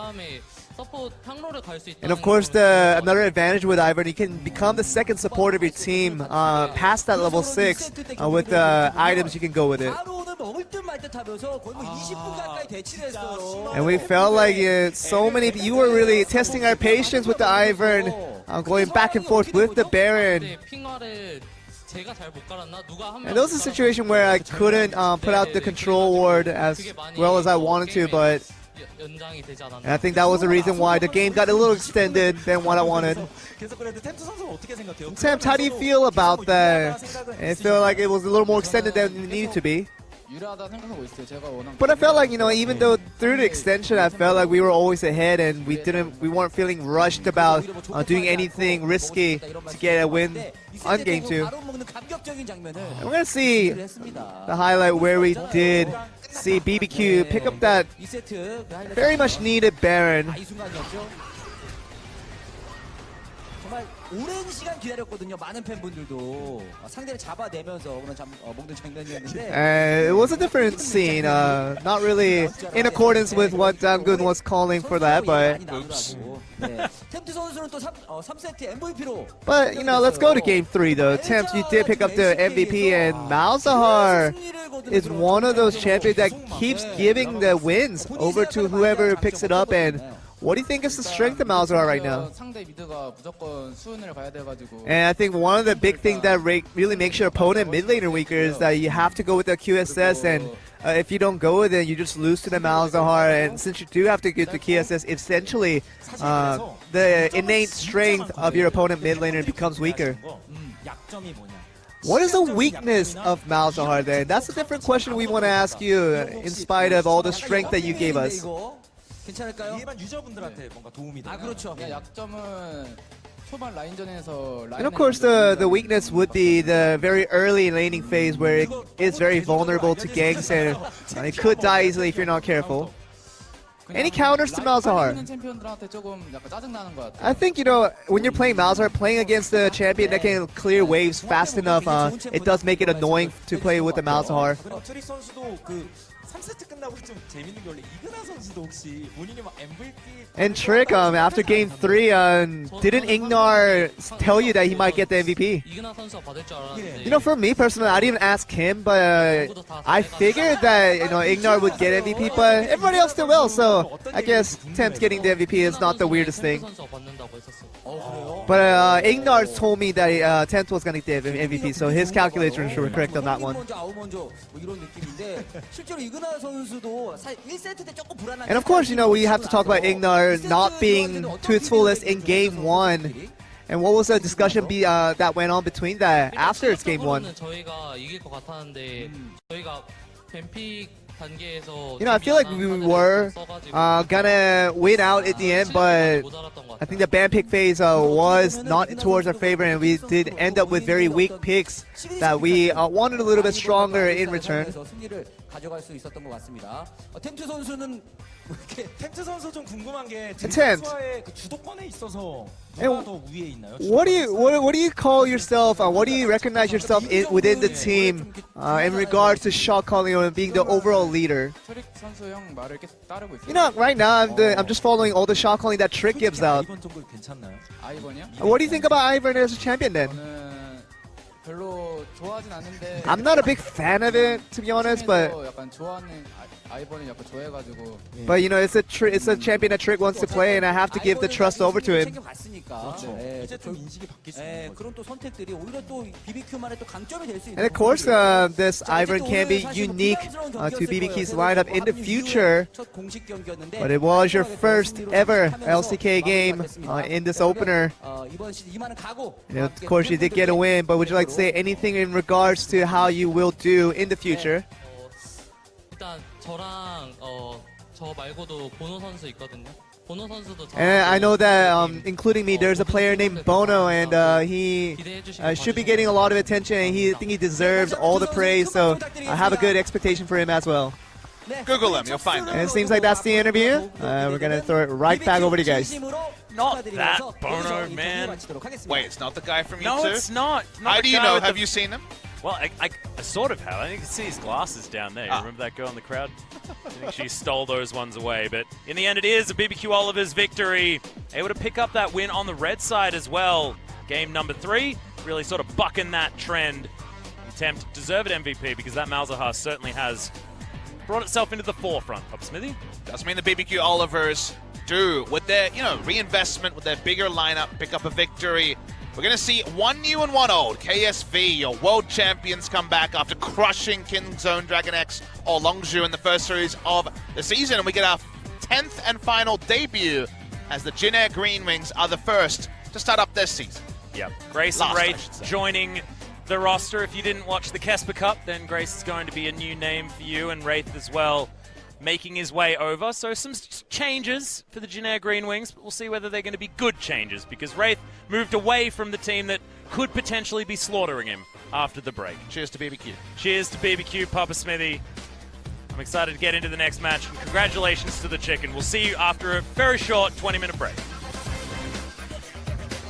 of course, another advantage with Ivern, you can become the second support of your team past that level 6 with the items you can go with it. 바로는 먹을 듯 말 듯 하면서 거의 뭐 20분 가까이 대치를 했어요. And we felt like so many, you were really testing our patience with the Ivern, going back and forth with the Baron. 핑화를 제가 잘 못 깔았나? 누가 한 And there was a situation where I couldn't put out the control ward as well as I wanted to, but 연장이 되지 않았나? and I think that was the reason why the game got a little extended than what I wanted. 그래서 그래도 템트 선수는 어떻게 생각해요? Tempt, how do you feel about that? It felt like it was a little more extended than it needed to be. 유리하다 생각하고 있어요. 제가 워낙 But I felt like, you know, even though through the extension, I felt like we were always ahead and we weren't feeling rushed about doing anything risky to get a win on game 2. 바로 먹는 감격적인 장면을 And we're gonna see 했습니다. the highlight where we did see BBQ pick up that 2세트 very much needed Baron. 이 순간이었죠. 정말 오랜 시간 기다렸거든요. 많은 팬분들도 상대를 잡아내면서 오늘 먹는 장면이었는데 It was a different scene, not really in accordance with what Dangun was calling for that, but 템트 선수는 또 3세트 MVP로 you know, let's go to game 3 though. Tempt, you did pick up the MVP, and Malzahar is one of those champions that keeps giving the wins over to whoever picks it up. And what do you think is the strength of Malzahar right now? 상대 미드가 무조건 수은을 가야 돼가지고 And I think one of the big things that really makes your opponent mid laner weaker is that you have to go with the QSS, and if you don't go with it, you just lose to the Malzahar. And since you do have to get the QSS, essentially the innate strength of your opponent mid laner becomes weaker. 약점이 뭐냐? What is the weakness of Malzahar then? That's a different question we want to ask you in spite of all the strength that you gave us. 괜찮을까요? 일반 유저분들한테 뭔가 도움이 되나요? 그렇죠. 그냥 약점은 초반 라인전에서 And of course, the weakness would be the very early laning phase where it is very vulnerable to ganks and it could die easily if you're not careful. Any counters to Malzahar? 챔피언들한테 조금 약간 짜증 나는 것 같아요. I think, you know, when you're playing Malzahar, playing against a champion that can clear waves fast enough, it does make it annoying to play with the Malzahar. 그리고 트릭 선수도 그 3세트 끝나고 좀 재밌는 게 원래 이그나 선수도 혹시 본인이 막 MVP And Trick, after game 3, didn't Ignar tell you that he might get the MVP? 이그나 선수가 받을 줄 알았는데 You know, for me personally, I didn't ask him, but I figured that, you know, Ignar would get MVP, but everybody else did well, so I guess Tempt getting the MVP is not the weirdest thing. 선수가 받는다고 했었어. But Ignar told me that Tempt was going to get the MVP, so his calculations were correct on that one. 먼저 아우 먼저 뭐 이런 느낌인데 실제로 이그나 선수도 1세트 때 조금 불안한. And of course, you know, we have to talk about Ignar not being to its fullest in game 1. And what was the discussion that went on between that after its game 1? 저희가 이길 것 같았는데 저희가 뱀픽 단계에서 You know, I feel like we were gonna win out at the end, but I think the ban pick phase was not towards our favor, and we did end up with very weak picks that we wanted a little bit stronger in return. 승리를 가져갈 수 있었던 것 같습니다. 템트 선수는 이렇게 템트 선수 좀 궁금한 게 Tempt. 선수와의 그 주도권에 있어서 And 누가 더 위에 있나요? What do you call yourself? What do you recognize yourself within the team in regards to shot calling or being the overall leader? 트릭 선수 형 말을 계속 따르고 있어요. You know, right now I'm just following all the shot calling that Trick gives out. 이번 정도 괜찮나요? 아이번이요? What do you think about Ivern as a champion then? 저는 별로 좋아하진 않는데. I'm not a big fan of it, to be honest, but 약간 좋아하는 아이번을 약간 좋아해가지고. you know, it's a champion that Trick wants to play, and I have to give the trust over to him. 그렇죠. 이제 좀 인식이 바뀔 수 있는 거죠. 그런 또 선택들이 오히려 또 BBQ만의 또 강점이 될 수 있는. And of course, this Ivern can be unique to BBQ's lineup in the future. 첫 공식 경기였는데. But it was your first ever LCK game in this opener. 이번 시즌 이만은 가고. And of course, you did get a win, but would you like to say anything in regards to how you will do in the future? 일단 저랑 저 말고도 보노 선수 있거든요. 보노 선수도 And I know that, including me, there's a player named Bono, and he should be getting a lot of attention, and I think he deserves all the praise, so I have a good expectation for him as well. Google him, you'll find him. And it seems like that's the interview. We're going to throw it right back over to you guys. Not that Bono, man. Wait, it's not the guy from No, YouTube? it's not. How do you know? Have you seen him? Well, I sort of have. I think you can see his glasses down there. Remember that girl in the crowd? I think she stole those ones away. But in the end, it is a BBQ Oliver's victory. Able to pick up that win on the red side as well. Game number 3, really sort of bucking that trend. Attempt deserved MVP because that Malzahar certainly has brought itself into the forefront. Papa Smithy? Doesn't mean the BBQ Olivers do. With their, reinvestment, with their bigger lineup, pick up a victory. We're going to see one new and one old. KSV, your world champions, come back after crushing Kingzone Dragon X or Longzhu in the first series of the season. And we get our 10th and final debut as the Jin Air Green Wings are the first to start up this season. Yep. Grace and Wraith joining the roster. If you didn't watch the Kesper Cup, then Grace is going to be a new name for you, and Wraith as well, making his way over. So some changes for the Jin Air Green Wings, but we'll see whether they're going to be good changes, because Wraith moved away from the team that could potentially be slaughtering him after the break. Cheers to BBQ. Cheers to BBQ, Papa Smithy. I'm excited to get into the next match, and congratulations to the Chicken. We'll see you after a very short 20-minute break.